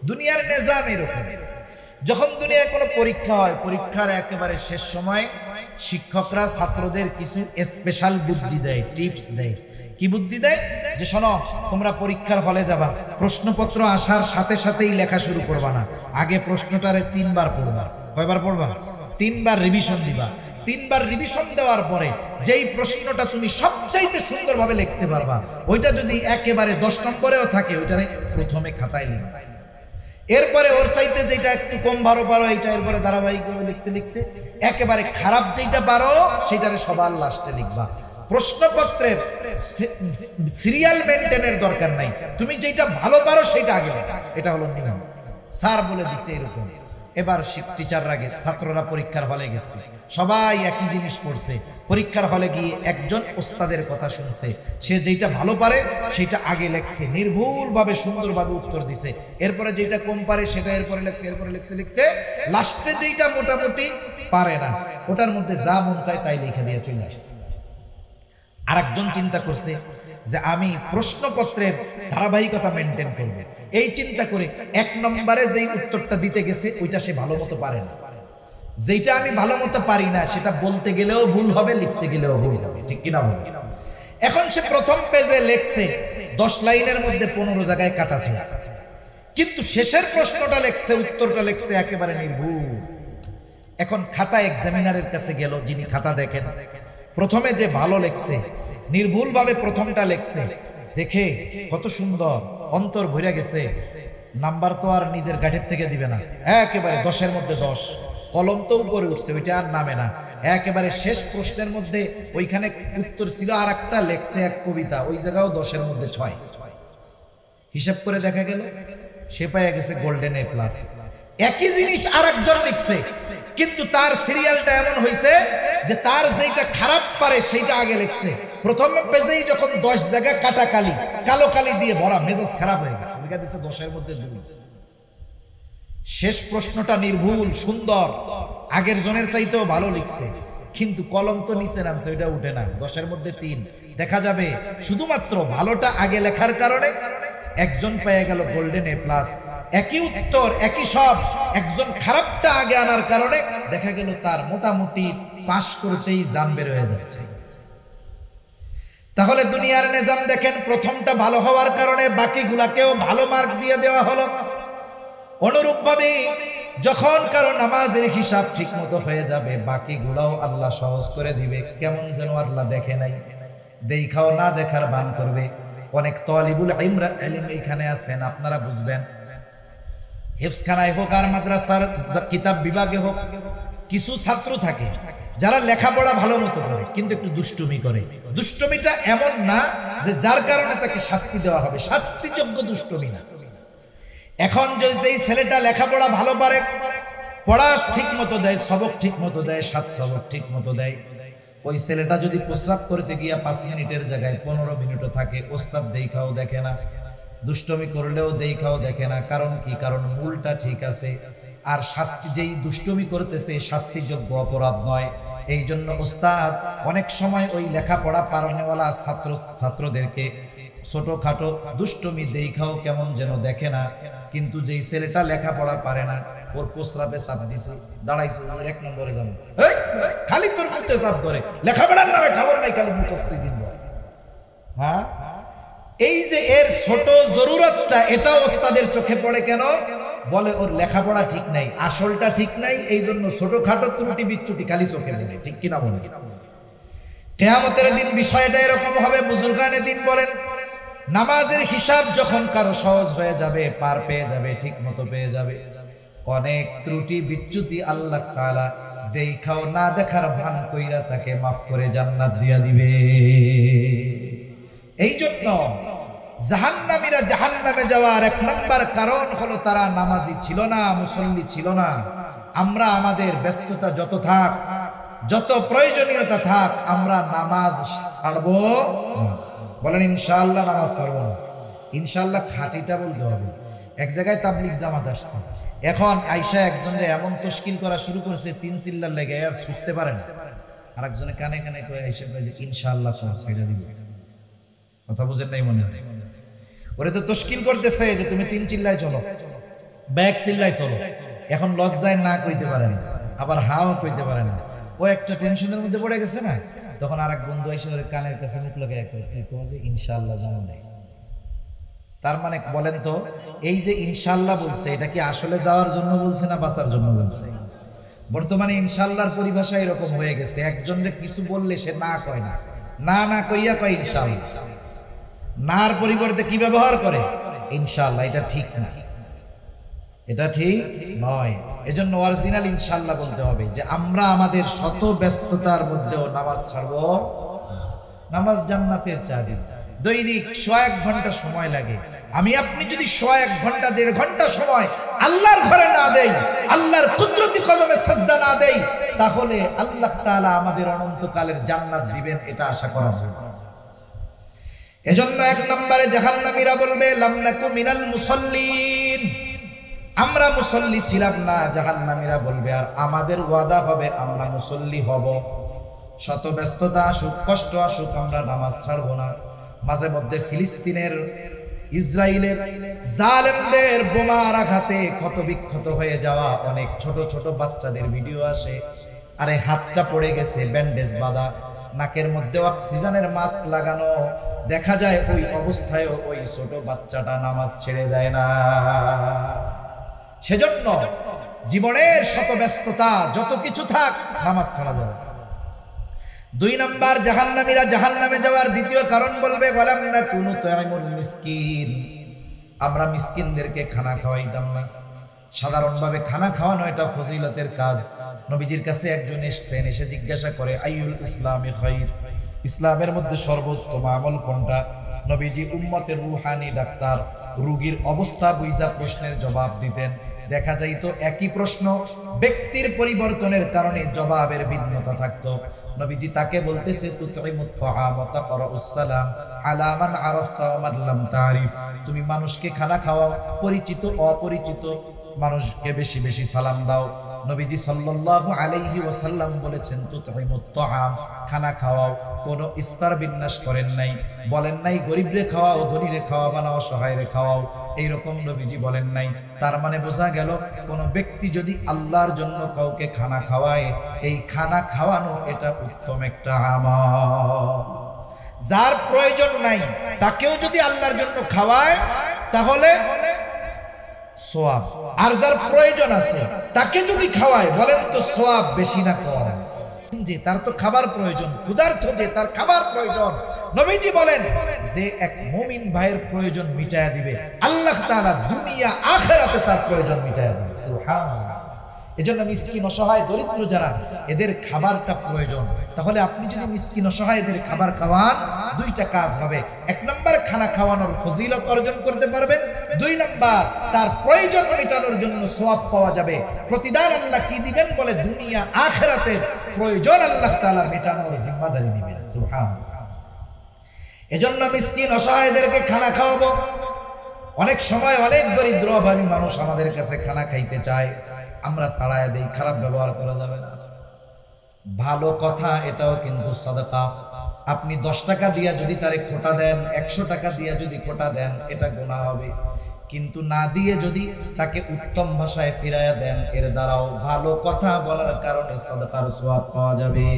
দুনিয়ার নিজাম এরকম। যখন দুনিয়ায় কোনো পরীক্ষা হয়, পরীক্ষার একেবারে শেষ সময় শিক্ষকরা ছাত্রদের কিছু স্পেশাল বুদ্ধি দেয়, টিপস দেয়। কি বুদ্ধি দেয়? যে শোনো, তোমরা পরীক্ষার হলে যাবা, প্রশ্নপত্র আসার সাথে সাথেই লেখা শুরু করবা না, আগে প্রশ্নটারে 3 বার পড়বা। কয়বার পড়বা? 3 বার রিভিশন দিবা। 3 বার রিভিশন দেওয়ার পরে যেই প্রশ্নটা তুমি সবচাইতে সুন্দরভাবে লিখতে পারবা, ওইটা যদি একেবারে 10 নম্বরেও থাকে, ওইটারে প্রথমে খাতায় লিখবা। এরপরে ওর চাইতে যেটা একটু কম ভালো পারো, এইটা এরপরে ধারাবাহিকভাবে লিখতে লিখতে একেবারে খারাপ যেটা পারো সেটারে সবার লাস্টে লিখবা। প্রশ্নপত্রের সিরিয়াল মেনটেনের দরকার নাই, তুমি যেটা ভালো পারো সেটা আগে লেখা, এটা হলো নিয়ম। স্যার বলে দিছে এরকম। এবার টিচাররা গেছে, ছাত্ররা পরীক্ষার হলে গেছে, সবাই একই জিনিস পড়ছে। পরীক্ষার হলে গিয়ে একজন ওস্তাদের কথা শুনছে, সে যেটা ভালো পারে সেটা আগে লেখছে, নির্ভুলভাবে সুন্দরভাবে উত্তর দিছে। এরপরে যেটা কম পারে সেটা এরপরে লেখছে, এরপরে লিখতে লিখতে লাস্টে যেটা মোটামুটি পারে না, ওটার মধ্যে যা মন চায় তাই লিখে দিয়ে চলে আসছে। আরেকজন চিন্তা করছে যে আমি প্রশ্নপত্রের ধারাবাহিকতা মেনটেন করব, এই চিন্তা করে 1 নম্বরে যেই উত্তরটা দিতে গেছে ওইটা সে ভালো মতো পারে না, যেটা আমি ভালো মতো পারি না সেটা বলতে গেলেও ভুল হবে, লিখতে গেলেও ভুল হবে, ঠিক কিনা বলি? এখন সে প্রথম পেজে লেখছে 10 লাইনের মধ্যে 15 জায়গায় কাটা ছিল, কিন্তু শেষের প্রশ্নটা লেখছে, উত্তরটা লেখছে একেবারে নির্ভুল। এখন খাতা এক্সামিনারের কাছে গেল, যিনি খাতা দেখেন, প্রথমে যে ভালো লেখছে, নির্ভুল ভাবে প্রথমটা লেখছে, দেখে কত সুন্দর, অন্তর ভরে গেছে, নাম্বার তো আর নিজের গাঠের থেকে দিবে না, একেবারে 10-এর মধ্যে 10, কলম তো উপরে উঠছে, ওইটা আর নামে না, একেবারে শেষ প্রশ্নের মধ্যে ওইখানে উত্তর ছিল আর একটা লেখছে এক কবিতা, ওই জায়গাও 10-এর মধ্যে 6। হিসাব করে দেখা গেল সে পেয়ে গেছে গোল্ডেন এ প্লাস। একই জিনিস আরেকজন লিখছে, কিন্তু তার সিরিয়ালটা এমন হয়েছে যে তার যেটা খারাপ পারে সেইটা আগে লিখছে। প্রথম পেজেই যখন 10 জায়গা কাটা কালি, কালো কালি দিয়ে ভরা, মেজাজ খারাপ হয়ে গেছে, লেখা দিচ্ছে 10-এর মধ্যে 2। শেষ প্রশ্নটা নির্ভুল সুন্দর, আগের জনের চাইতেও ভালো লিখছে, কিন্তু কলম তো নিচে নামছে, ওইটা উঠে না, 10-এর মধ্যে 3। দেখা যাবে শুধুমাত্র ভালোটা আগে লেখার কারণে একজন পেয়ে গেল গোল্ডেন এ প্লাস, একই উত্তর একই সব, একজন খারাপটা আগে আনার কারণে দেখা গেল তার মোটামুটি পাস করতেই জান বের হয়ে যাচ্ছে। তাহলে দুনিয়ার নিজাম দেখেন, প্রথমটা ভালো হওয়ার কারণে বাকিগুলাকেও ভালো মার্ক দিয়ে দেওয়া হলো। অনুরূপভাবে যখন কারো নামাজের হিসাব ঠিক মতো হয়ে যাবে, বাকিগুলাও আল্লাহ সহজ করে দিবে। কেমন যেন আল্লাহ দেখে নাই, দেখাও না দেখার ভান করবে। অনেক তালিবুল ইলম এখানে আছেন, আপনারা বুঝবেন, হিফজখানায় হোক আর মাদ্রাসার কিতাব বিভাগে হোক, কিছু ছাত্র থাকে যারা লেখাপড়া ভালো মতো করে কিন্তু একটু দুষ্টুমি করে। দুষ্টুমিটা এমন না যে যার কারণে তাকে শাস্তি দেওয়া হবে, শাস্তিযোগ্য দুষ্টুমি না। এখন যদি যেই ছেলেটা লেখাপড়া ভালো পারে, পড়া ঠিক মতো দেয়, সবক ঠিক মতো দেয়, 7 সবক ঠিক মতো দেয়, ওই ছেলেটা যদি প্রস্রাব করতে গিয়া 5 মিনিটের জায়গায় 15 মিনিটও থাকে, ওস্তাদ দেখাও দেখে না, দুষ্টমি করলেও দেখাও দেখে না। কারণ কি? কারণ মূলটা ঠিক আছে, আর শাস্তি যেই দুষ্টমি করতেছে শাস্তিযোগ্য অপরাধ নয়। এই জন্য ওস্তাদ অনেক সময় ওই লেখাপড়া পারনেওয়ালা ছাত্রদেরকে ছোটখাটো দুষ্টমি দেখাও কেমন যেন দেখে না, কিন্তু যেই ছেলেটা লেখাপড়া পারে না, ওর প্রস্রাবে চাপ দিছে, দাঁড়াইছে, 1 নম্বরে যাবো, খালি তোর মুখে চাপ করে, লেখাপড়ার নামে খবর নাই, খালি মুখস্থই দিন। হ্যাঁ, এই যে এর ছোট জরুরতটা, এটা ওস্তাদের চোখে পড়ে কেন? বলে ওর লেখাপড়া ঠিক নাই, আসলটা ঠিক নাই, এই জন্য ছোটখাটো ত্রুটি বিচ্যুতি খালি চোখে পড়ে, ঠিক কিনা বলে? কিয়ামতের দিন বিষয়টা এরকম হবে। বুজুর্গানে দিন বলেন, নামাজের হিসাব যখন কারো সহজ হয়ে যাবে, পার পেয়ে যাবে, ঠিক মতো পেয়ে যাবে, অনেক ত্রুটি বিচ্যুতি আল্লাহ তাআলা দেখাও না দেখার ভান কইরা তাকে মাফ করে জান্নাত দিয়া দিবে। এই জন্য জাহান্নামীরা জাহান্নামে যাওয়ার 1 নম্বর কারণ হলো তারা নামাজি ছিল না, মুসল্লি ছিল না। আমরা আমাদের ব্যস্ততা যত থাক, যত প্রয়োজনীয়তা থাক, আমরা নামাজ ছাড়বো, বলেন ইনশাআল্লাহ নামাজ ছাড়বো না। ইনশাআল্লাহ খাঁটিটা বলতে হবে। এক জায়গায় তাবলীগ জামাত আসছে, এখন আইসা একজনে এমন তশকিল করা শুরু করছে, 3 চিল্লার লেগে আর ছুটতে পারে না, আর একজনে কানে কানে কয়ে আইসা কয়ে যে ইনশাআল্লাহ তোমার ছাইড়া দিব। কথা বুঝেন নাই মনে হয়? ওরে তো তশকিল করতেছে যে তুমি 3 চিল্লায় চলো বা 1 চিল্লায় চলো। এখন লজ্জায় না কইতে পারে না, আবার হাও কইতে পারে না, ও একটা টেনশনের মধ্যে পড়ে গেছে না। তখন আরেক বন্ধু এসে ওর কানের কাছে মুখ লাগায় কয় যে ইনশাআল্লাহ জানো নাই। তার মানে বলেন তো, এই যে ইনশাআল্লাহ বলছে, এটা কি আসলে যাওয়ার জন্য বলছে না বাঁচার জন্য বলছে? বর্তমানে ইনশাআল্লাহর পরিভাষা এরকম হয়ে গেছে, একজনকে কিছু বললে সে না কয় না, না না কইয়া কয় ইনশাআল্লাহ। নার পরিবর্তে কি ব্যবহার করে? ইনশাআল্লাহ। এটা ঠিক না, এটা ঠিক নয়। এজন্য অরিজিনাল ইনশাআল্লাহ বলতে হবে যে আমরা আমাদের শত ব্যস্ততার মধ্যেও নামাজ ছাড়বো। নামাজ জান্নাতের চাবি। দৈনিক 100-1 ঘন্টা সময় লাগে। আমি আপনি যদি 100-1 ঘন্টা 1.5 ঘন্টা সময় আল্লাহর ঘরে না দেই, আল্লাহর কুদরতি কদমে সাজদা না দেই, তাহলে আল্লাহ তাআলা আমাদের অনন্তকালের জান্নাত দিবেন, এটা আশা করা যায়। এজন্য 1 নম্বরে জাহান্নামীরা বলবে লাম নাকু মিনাল মুসাল্লিন, আমরা মুসল্লি ছিলাম না। জাহান্নামীরা বলবে আর আমাদের ওয়াদা হবে আমরা মুসল্লি হব। শত ব্যস্ততা আসুক, কষ্ট আসুক, আমরা নামাজ ছাড়বো না। মাঝে মধ্যে ফিলিস্তিনের ইসরায়েলের জালেমদের বোমার আঘাতে ক্ষত বিক্ষত হয়ে যাওয়া অনেক ছোট ছোট বাচ্চাদের ভিডিও আসে। আরে হাতটা পড়ে গেছে, ব্যান্ডেজ বাঁধা, নাকের মধ্যে অক্সিজেনের মাস্ক লাগানো, দেখা যায় ওই অবস্থায় ওই ছোট বাচ্চাটা নামাজ ছেড়ে যায় না। সেজন্য জীবনের শত ব্যস্ততা যত কিছু থাক, নামাজ ছাড়া যাবে। 2 নাম্বার, জাহান্নামীরা জাহান্নামে যাওয়ার দ্বিতীয় কারণ বলবে ওয়ালাম নাকুনু তুইমুল মিসকিন, আমরা মিসকিনদেরকে খানা খাওয়াইতাম না। সাধারণভাবে খানা খাওয়ানো এটা ফজিলতের কাজ। নবীজির কাছে একজন এসেছেন, এসে জিজ্ঞাসা করে আইয়ুল ইসলামি খায়র, ইসলামের মধ্যে সর্বোত্তম আমল কোনটা? নবীজি উম্মতের রুহানি ডাক্তার, রোগীর অবস্থা বুঝা প্রশ্নের জবাব দিতেন। দেখা যাইতো একই প্রশ্ন ব্যক্তির পরিবর্তনের কারণে জবাবের ভিন্নতা থাকতো। নবীজি তাকে বলতেছে তুতইমুত তাআম ওয়া তাকরাউস সালাম আলা মান আরাফতা ওয়া মান লাম তারিফ, তুমি মানুষকে খানা খাওয়াও, পরিচিত অপরিচিত মানুষকে বেশি বেশি সালাম দাও। নবীজি সাল্লাল্লাহু আলাইহি ওয়াসাল্লাম বলেছেন তুতইমুত তাআম, খানা খাওয়াও, কোনো স্তর বিন্যাস করেন নাই, বলেন নাই গরিবরে খাওয়াও, ধনীরে খাওয়াবা না, অসহায়রে খাওয়াও, এইরকম নবীজি বলেন নাই। তার মানে বোঝা গেল কোন ব্যক্তি যদি আল্লাহর জন্য কাউকে খানা খাওয়ায়, এই খানা খাওয়ানো এটা উত্তম একটা আমল। যার প্রয়োজন নাই তাকেও যদি আল্লাহর জন্য খাওয়ায় তাহলে সওয়াব, আর যার প্রয়োজন আছে তাকে যদি খাওয়ায়, বলেন তো সওয়াব বেশি না কম? যে তার তো খাবার প্রয়োজন, ক্ষুধার্ত যে তার খাবার প্রয়োজন, নবীজি বলেন যে এক মুমিন ভাইয়ের প্রয়োজন মিটায়া দিবে, আল্লাহ তাআলা দুনিয়া আখিরাতে তার প্রয়োজন মিটায়া দিবে। সুবহানাল্লাহ। এজন্য মিসকিন অসহায় দরিদ্র যারা, এদের খাবারটা প্রয়োজন। তাহলে আপনি যদি মিসকিন অসহায়দের খাবার খাওয়ান, 2টা কাজ হবে। 1 নাম্বার, খানা খাওয়ানোর ফজিলত অর্জন করতে পারবেন। 2 নাম্বার, তার প্রয়োজন মেটানোর জন্য সওয়াব পাওয়া যাবে। প্রতিদান আল্লাহ কি দিবেন? বলে দুনিয়া আখিরাতের প্রয়োজন আল্লাহ তাআলা মেটানোর জিম্মাদারি নেবেন। সুবহানাল্লাহ। এজন্য মিসকিন অসহায়দেরকে খানা খাওয়াবো। অনেক সময় অনেক দরিদ্র অভাবী মানুষ আমাদের কাছে খানা খাইতে চায়, আমরা তাড়ায় দেই। খারাপ ব্যবহার করা যাবে না। ভালো কথা, এটাও কিন্তু সাদাকা। আপনি 10 টাকা দিয়া যদি তারে খোটা দেন, 100 টাকা দিয়া যদি খোটা দেন, এটা গুনাহ হবে। কিন্তু না দিয়ে যদি তাকে উত্তম ভাষায় ফিরাইয়া দেন, এর দ্বারাও ভালো কথা বলার কারণে সাদাকার সওয়াব পাওয়া যাবে।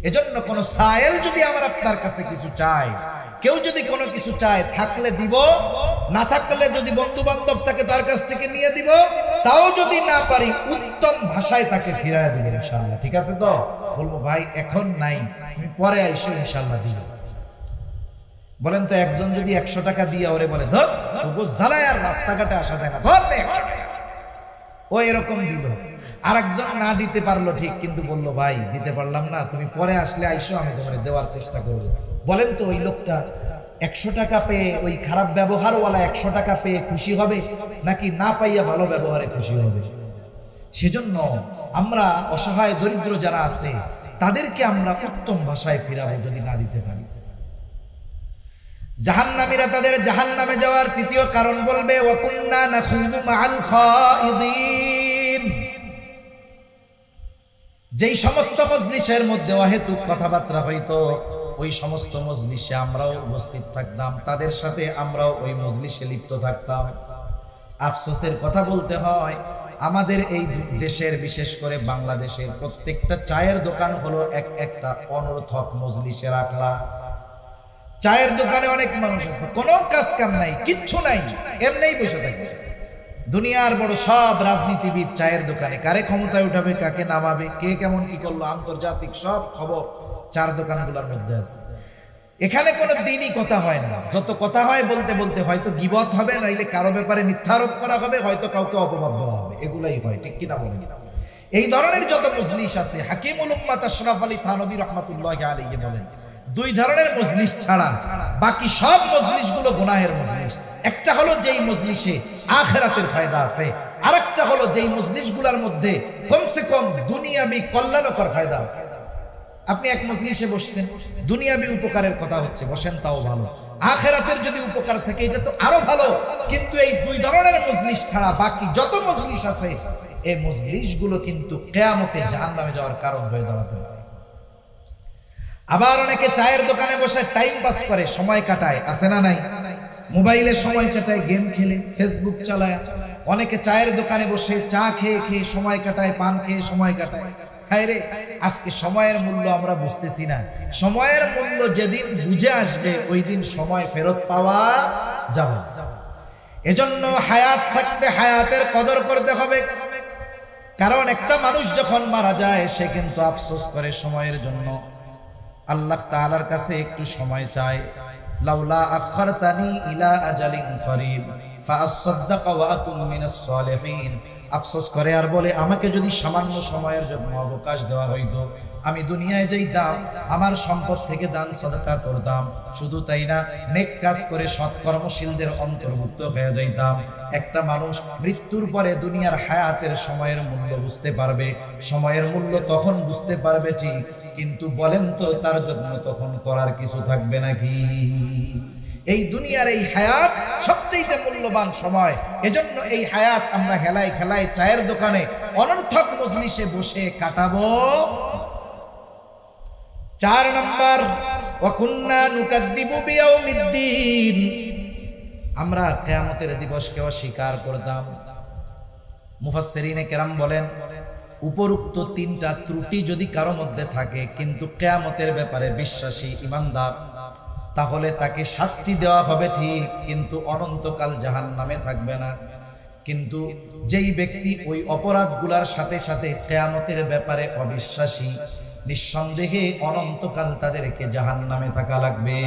এজন্য কোন সায়েল যদি আমার আপনার কাছে কিছু চায়, কেউ যদি কোনো কিছু চায়, থাকলে দিব, না থাকলে যদি বন্ধু বান্ধব থাকে তার কাছ থেকে নিয়ে দিব, তাও যদি না পারি উত্তম ভাষায় তাকে ফিরাইয়া দিব ইনশাআল্লাহ। ঠিক আছে তো? বলবো ভাই এখন নাই, তুমি পরে আইসো, ইনশাআল্লাহ দিব। বলেন তো একজন যদি 100 টাকা দিয়ে ওরে বলে ধর তবু জ্বালায় আর রাস্তাঘাটে আসা যায় না, ধর নে, ও এরকম দিল। আর একজন না দিতে পারলো ঠিক, কিন্তু বললো ভাই দিতে পারলাম না, তুমি পরে আসলে আইসো, আমি তোমার দেওয়ার চেষ্টা করবো। বলেন তো ওই লোকটা 100 টাকা পেয়ে, ওই খারাপ ব্যবহারওয়ালা 100 টাকা পেয়ে খুশি হবে, নাকি না পাইয়া ভালো ব্যবহারে খুশি হবে? সেজন্য আমরা অসহায় দরিদ্র যারা আছে তাদেরকে আমরা উত্তম ভাষায় ফিরাবো যদি না দিতে পারি। জাহান্নামীরা তাদের জাহান্নামে যাওয়ার 3য় কারণ বলবে ওয়া কুন্না নাখুদু মাআল খাইদিন, যেই সমস্ত মজলিসের মধ্যে অহেতুক কথাবার্তা হইতো, ওই সমস্ত মজলিসে আমরাও উপস্থিত থাকতাম, তাদের সাথে আমরাও ওই মজলিসে লিপ্ত থাকতাম। আফসোসের কথা বলতে হয়, আমাদের এই দেশের, বিশেষ করে বাংলাদেশের প্রত্যেকটা চায়ের দোকান হলো একটা অনর্থক মজলিসে রাখলা। চায়ের দোকানে অনেক মানুষ আছে, কোনো কাজ কাম নাই, কিচ্ছু নাই, এমনিই বসে থাকে। দুনিয়ার বড় সব রাজনীতিবিদ চায়ের দোকানে, কারে ক্ষমতায় উঠাবে, কাকে নামাবে, কে কেমন কি করলো, আন্তর্জাতিক সব খবর চার দোকানগুলোর মধ্যে আছে। এখানে কোনো দিনই কথা হয় না, যত কথা হয় বলতে বলতে হয়তো গীবত হবে, নাইলে কারো ব্যাপারে মিথ্যারোপ করা হবে, হয়তো কাউকে অপবাদ দেওয়া হবে, এগুলাই হয়। ঠিক কিনা বলেন? এই ধরনের যত মজলিস আছে, হাকিমুল উম্মাত আশরাফ আলী থানভী রাহমাতুল্লাহি আলাইহি বলেন 2 ধরনের মজলিস ছাড়া বাকি সব মজলিসগুলো গুনাহের মজলিস। একটা হলো যেই মজলিসে আখিরাতের ফায়দা আছে, আরেকটা হলো যেই মজলিসগুলোর মধ্যে কমসে কম দুনিয়াবি কল্যাণকর ফায়দা আছে। আপনি এক মজলিসে বসছেন, দুনিয়াবি উপকারের কথা হচ্ছে, বসেন, তাও ভালো। আখিরাতের যদি উপকার থাকে এটা তো আরো ভালো। কিন্তু এই 2 ধরনের মজলিস ছাড়া বাকি যত মজলিস আছে, এই মজলিসগুলো কিন্তু কিয়ামতে জাহান্নামে যাওয়ার কারণ হয়ে দাঁড়াতে পারে। আবার অনেকে চায়ের দোকানে বসে টাইম পাস করে, সময় কাটায়, আছে না নাই? মোবাইলে সময় কাটায়, গেম খেলে, ফেসবুক চালায়, অনেকে চায়ের দোকানে বসে চা খেয়ে খেয়ে সময় কাটায়, পান খেয়ে সময় কাটায়। হায় রে, আজকে সময়ের মূল্য আমরা বুঝতেছি না। সময়ের মূল্য যেদিন বুঝে আসবে ওই দিন সময় ফেরত পাওয়া যাবে না। এজন্য হায়াত থাকতে হায়াতের কদর করতে হবে। কারণ একটা মানুষ যখন মারা যায় সে কিন্তু আফসোস করে সময়ের জন্য, আল্লাহ তাআলার কাছে একটু সময় চায়, লাউলা আখারতানি ইলা আজালিন করিব ফাআসাদদাক ওয়া আকুন মিনাস সালিহিন। আফসোস করে আর বলে, আমাকে যদি সামান্য সময়ের জন্য অবকাশ দেওয়া হইতো, আমি দুনিয়ায় যাইতাম, আমার সম্পদ থেকে দান সাদাকা করতাম, শুধু তাই না নেক কাজ করে সৎকর্মশীলদের অন্তর্ভুক্ত হয়ে যাইতাম। একটা মানুষ মৃত্যুর পরে দুনিয়ার হায়াতের সময়ের মূল্য বুঝতে পারবে। সময়ের মূল্য তখন বুঝতে পারবে ঠিক, কিন্তু বলেন তো তার জন্য তখন করার কিছু থাকবে নাকি? এই দুনিয়ার এই হায়াত সবচেয়ে মূল্যবান সময়। এজন্য এই হায়াত আমরা হেলায় খেলায় চায়ের দোকানে অনর্থক মজলিসে বসে কাটাবো। 4 নাম্বার, ওয়া কুন্না নুকাদ্দিবু বিয়াউমিদ্দিন, আমরা কিয়ামতের দিবসকে অস্বীকার করতাম। মুফাসসিরিনে কেরাম বলেন, উপরোক্ত 3টা ত্রুটি যদি কারো মধ্যে থাকে কিন্তু কিয়ামতের ব্যাপারে বিশ্বাসী ইমানদার, তাহলে তাকে শাস্তি দেওয়া হবে ঠিক, কিন্তু অনন্তকাল জাহান্নামে থাকবে না। কিন্তু যেই ব্যক্তি ওই অপরাধগুলার সাথে সাথে কিয়ামতের ব্যাপারে অবিশ্বাসী, নিঃসন্দেহে অনন্তকাল তাদেরকে জাহান্নামে থাকা লাগবে।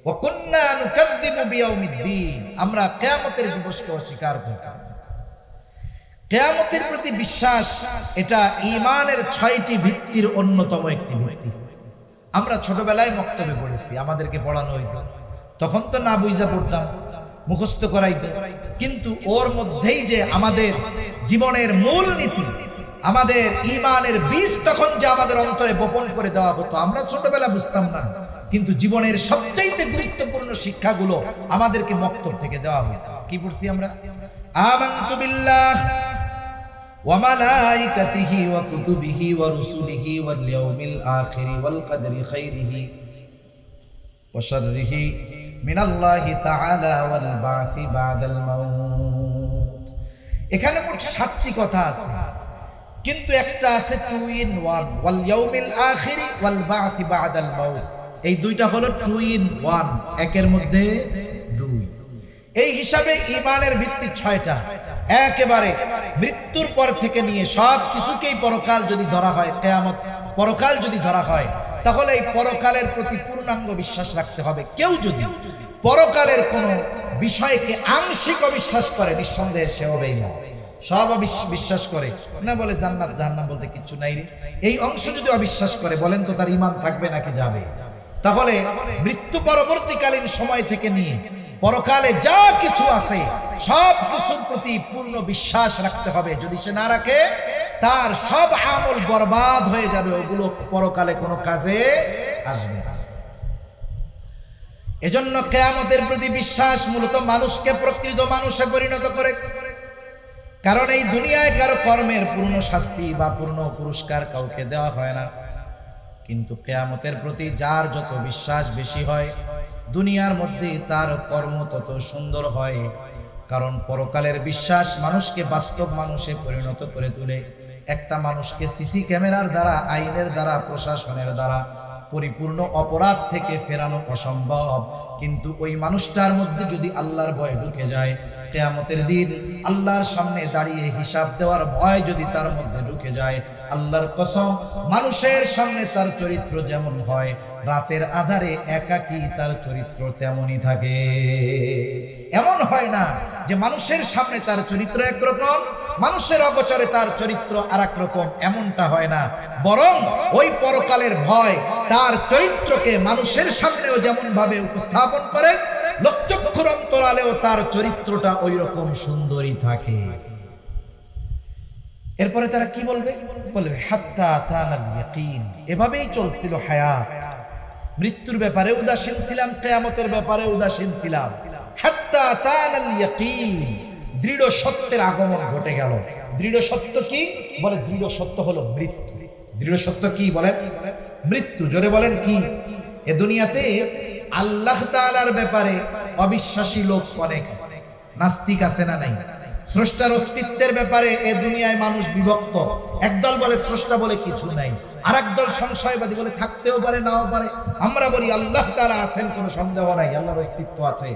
ওয়া কুন্না নুকাদ্দিবু বিয়াউমিদ্দিন, আমরা কিয়ামতের দিবসকে অস্বীকার করতাম। কিয়ামতের প্রতি বিশ্বাস এটা ঈমানের 6টি ভিত্তির অন্যতম একটি ভিত্তি। আমরা ছোটবেলায় মক্তবে পড়েছি, আমাদেরকে পড়ানো হইতো, তখন তো না বুঝা পড়তাম, মুখস্থ করাইতো, কিন্তু ওর মধ্যেই যে আমাদের জীবনের মূল নীতি, আমাদের ঈমানের বীজ তখন যে আমাদের অন্তরে বপন করে দেওয়া হতো, আমরা ছোটবেলা বুঝতাম না, কিন্তু জীবনের সবচাইতে গুরুত্বপূর্ণ শিক্ষাগুলো আমাদেরকে মক্তব থেকে দেওয়া হতো। কি পড়ছি আমরা? আমানতু বিল্লাহ ওয়া মালাইকাতিহি ওয়া কুতুবিহি ওয়া রুসুলিহি ওয়াল ইয়াউমিল আখিরি ওয়াল কদরি খাইরিহি ওয়া শাররিহি মিনাল্লাহি তাআলা ওয়াল বাসি বাদাল মাউত। এখানে মোট 7টি কথা আছে, কিন্তু একটা আছে 2 in 1, ওয়াল ইয়াউমিল আখিরি ওয়াল বাসি বাদাল মাউত। এই দুইটা হলো 2 in 1, একের মধ্যে 2। এই হিসাবে ঈমানের ভিত্তি 6টা। একেবারে মৃত্যুর পর থেকে নিয়ে সব কিছুকেই পরকাল যদি ধরা হয়, কিয়ামত পরকাল যদি ধরা হয়, তাহলে এই পরকালের প্রতি পূর্ণাঙ্গ বিশ্বাস রাখতে হবে। কেউ যদি পরকালের কোন বিষয়কে আংশিক অবিশ্বাস করে, নিঃসন্দেহে সে হবে ঈমান। সব বিশ্বাস করে না, বলে জান্নাত জাহান্নাম বলতে কিছু নাই রে, এই অংশ যদি অবিশ্বাস করে, বলেন তো তার ঈমান থাকবে নাকি যাবে? তাহলে মৃত্যু পরবর্তীকালীন সময় থেকে নিয়ে পরকালে যা কিছু আছে সব কিছুর প্রতি পূর্ণ বিশ্বাস রাখতে হবে। যদি সে না রাখে, তার সব আমল বরবাদ হয়ে যাবে, ওগুলো পরকালে কোনো কাজে আসবে না। এজন্য কিয়ামতের প্রতি বিশ্বাস মূলত মানুষকে প্রকৃত মানুষে পরিণত করে। কারণ এই দুনিয়ায় কারো কর্মের পূর্ণ শাস্তি বা পূর্ণ পুরস্কার কাউকে দেওয়া হয় না, কিন্তু কিয়ামতের প্রতি যার যত বিশ্বাস বেশি হয়, দুনিয়ার মধ্যে তার কর্ম তত সুন্দর হয়। কারণ পরকালের বিশ্বাস মানুষকে বাস্তব মানুষে পরিণত করে তোলে। একটা মানুষকে সিসি ক্যামেরার দ্বারা, আইনের দ্বারা, প্রশাসনের দ্বারা পরিপূর্ণ অপরাধ থেকে ফেরানো অসম্ভব, কিন্তু ওই মানুষটার মধ্যে যদি আল্লাহর ভয় ঢুকে যায়, কিয়ামতের দিন আল্লাহর সামনে দাঁড়িয়ে হিসাব দেওয়ার ভয় যদি তার মধ্যে ঢুকে যায়, আল্লাহর কসম, মানুষের সামনে তার চরিত্র যেমন হয়, রাতের আধারে একাকী তার চরিত্র তেমনই থাকে। এমন হয় না যে মানুষের সামনে তার চরিত্র একরকম, মানুষের অগোচরে তার চরিত্র আরেক রকম, এমনটা হয় না। বরং ওই পরকালের ভয় তার চরিত্রকে মানুষের সামনেও যেমন ভাবে উপস্থাপন করে, লোকচক্ষুর অন্তরালেও তার চরিত্রটা ওই রকম সুন্দরই থাকে। এরপরে তারা কি বলবে? বলবে হাত্তা আতানাল ইয়াকিন। এভাবেই চলছিল হায়াত। মৃত্যুর ব্যাপারে উদাসীন ছিলাম, কিয়ামতের ব্যাপারে উদাসীন ছিলাম। হাত্তা আতানাল ইয়াকিন, দৃঢ় সত্যের আগমন ঘটে গেল। দৃঢ় সত্য কি? বলে দৃঢ় সত্য হলো মৃত্যু। দৃঢ় সত্য কি বলেন? মৃত্যু। জোরে বলেন কি? এ দুনিয়াতে আল্লাহ তাআলার ব্যাপারে অবিশ্বাসী লোক অনেক আছে, নাস্তিক আছে না নাই? স্রষ্টার অস্তিত্বের ব্যাপারে এই দুনিয়ায় মানুষ বিভক্ত। একদল বলে স্রষ্টা বলে কিছু নাই, আর একদল সংশয়বাদী বলে থাকতেও পারে নাও পারে। আমরা বলি আল্লাহ তাআলা আছেন, কোনো সন্দেহ নাই, আল্লাহর অস্তিত্ব আছে।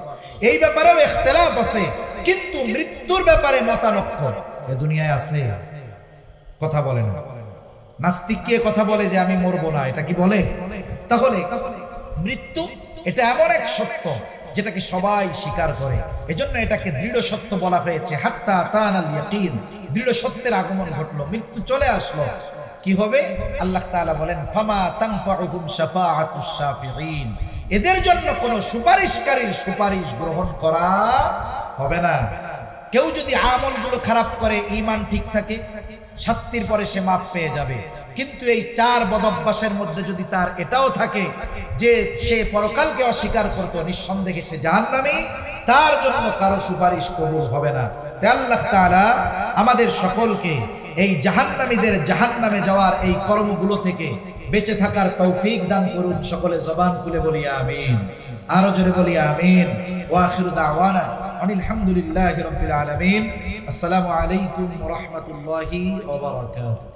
এই ব্যাপারেও ইখতিলাফ আছে, কিন্তু মৃত্যুর ব্যাপারে মতানৈক্য এই দুনিয়ায় আছে। কথা বলে না। নাস্তিক কে কথা বলে যে আমি মরবো না, এটা কি বলে? তাহলে মৃত্যু এটা এমন এক সত্য যেটাকে সবাই স্বীকার করে, এজন্য এটাকে দৃঢ় সত্য বলা হয়েছে। হাত্তা তানাল ইয়াকিন, দৃঢ় সত্যের আগমন ঘটলো, মৃত্যু চলে আসলো। কি হবে? আল্লাহ তাআলা বলেন ফামা তানফাউহুম শাফাআতুশ শাফিঈন, এদের জন্য কোনো সুপারিশকারীর সুপারিশ গ্রহণ করা হবে না। কেউ যদি আমলগুলো খারাপ করে, ঈমান ঠিক থাকে, শাস্তির পরে সে মাফ পেয়ে যাবে। কিন্তু এই চার বদঅভ্যাসের মধ্যে যদি তার এটাও থাকে যে সে পরকালকে অস্বীকার করতো, নিঃসন্দেহে সে জাহান্নামী, তার জন্য কারো সুপারিশ কবুল হবে না। তাই আল্লাহ তাআলা আমাদের সকলকে এই জাহান্নামীদের জাহান্নামে যাওয়ার এই কর্মগুলো থেকে বেঁচে থাকার তৌফিক দান করুন। সকলে জবান খুলে বলি আমিন, আরো জোরে বলি আমিন। ওয়া আখিরু দাওয়ানা আলহামদুলিল্লাহি রাব্বিল আলামিন। আসসালামু আলাইকুম ওয়া রাহমাতুল্লাহি ওয়া বারাকাতুহু।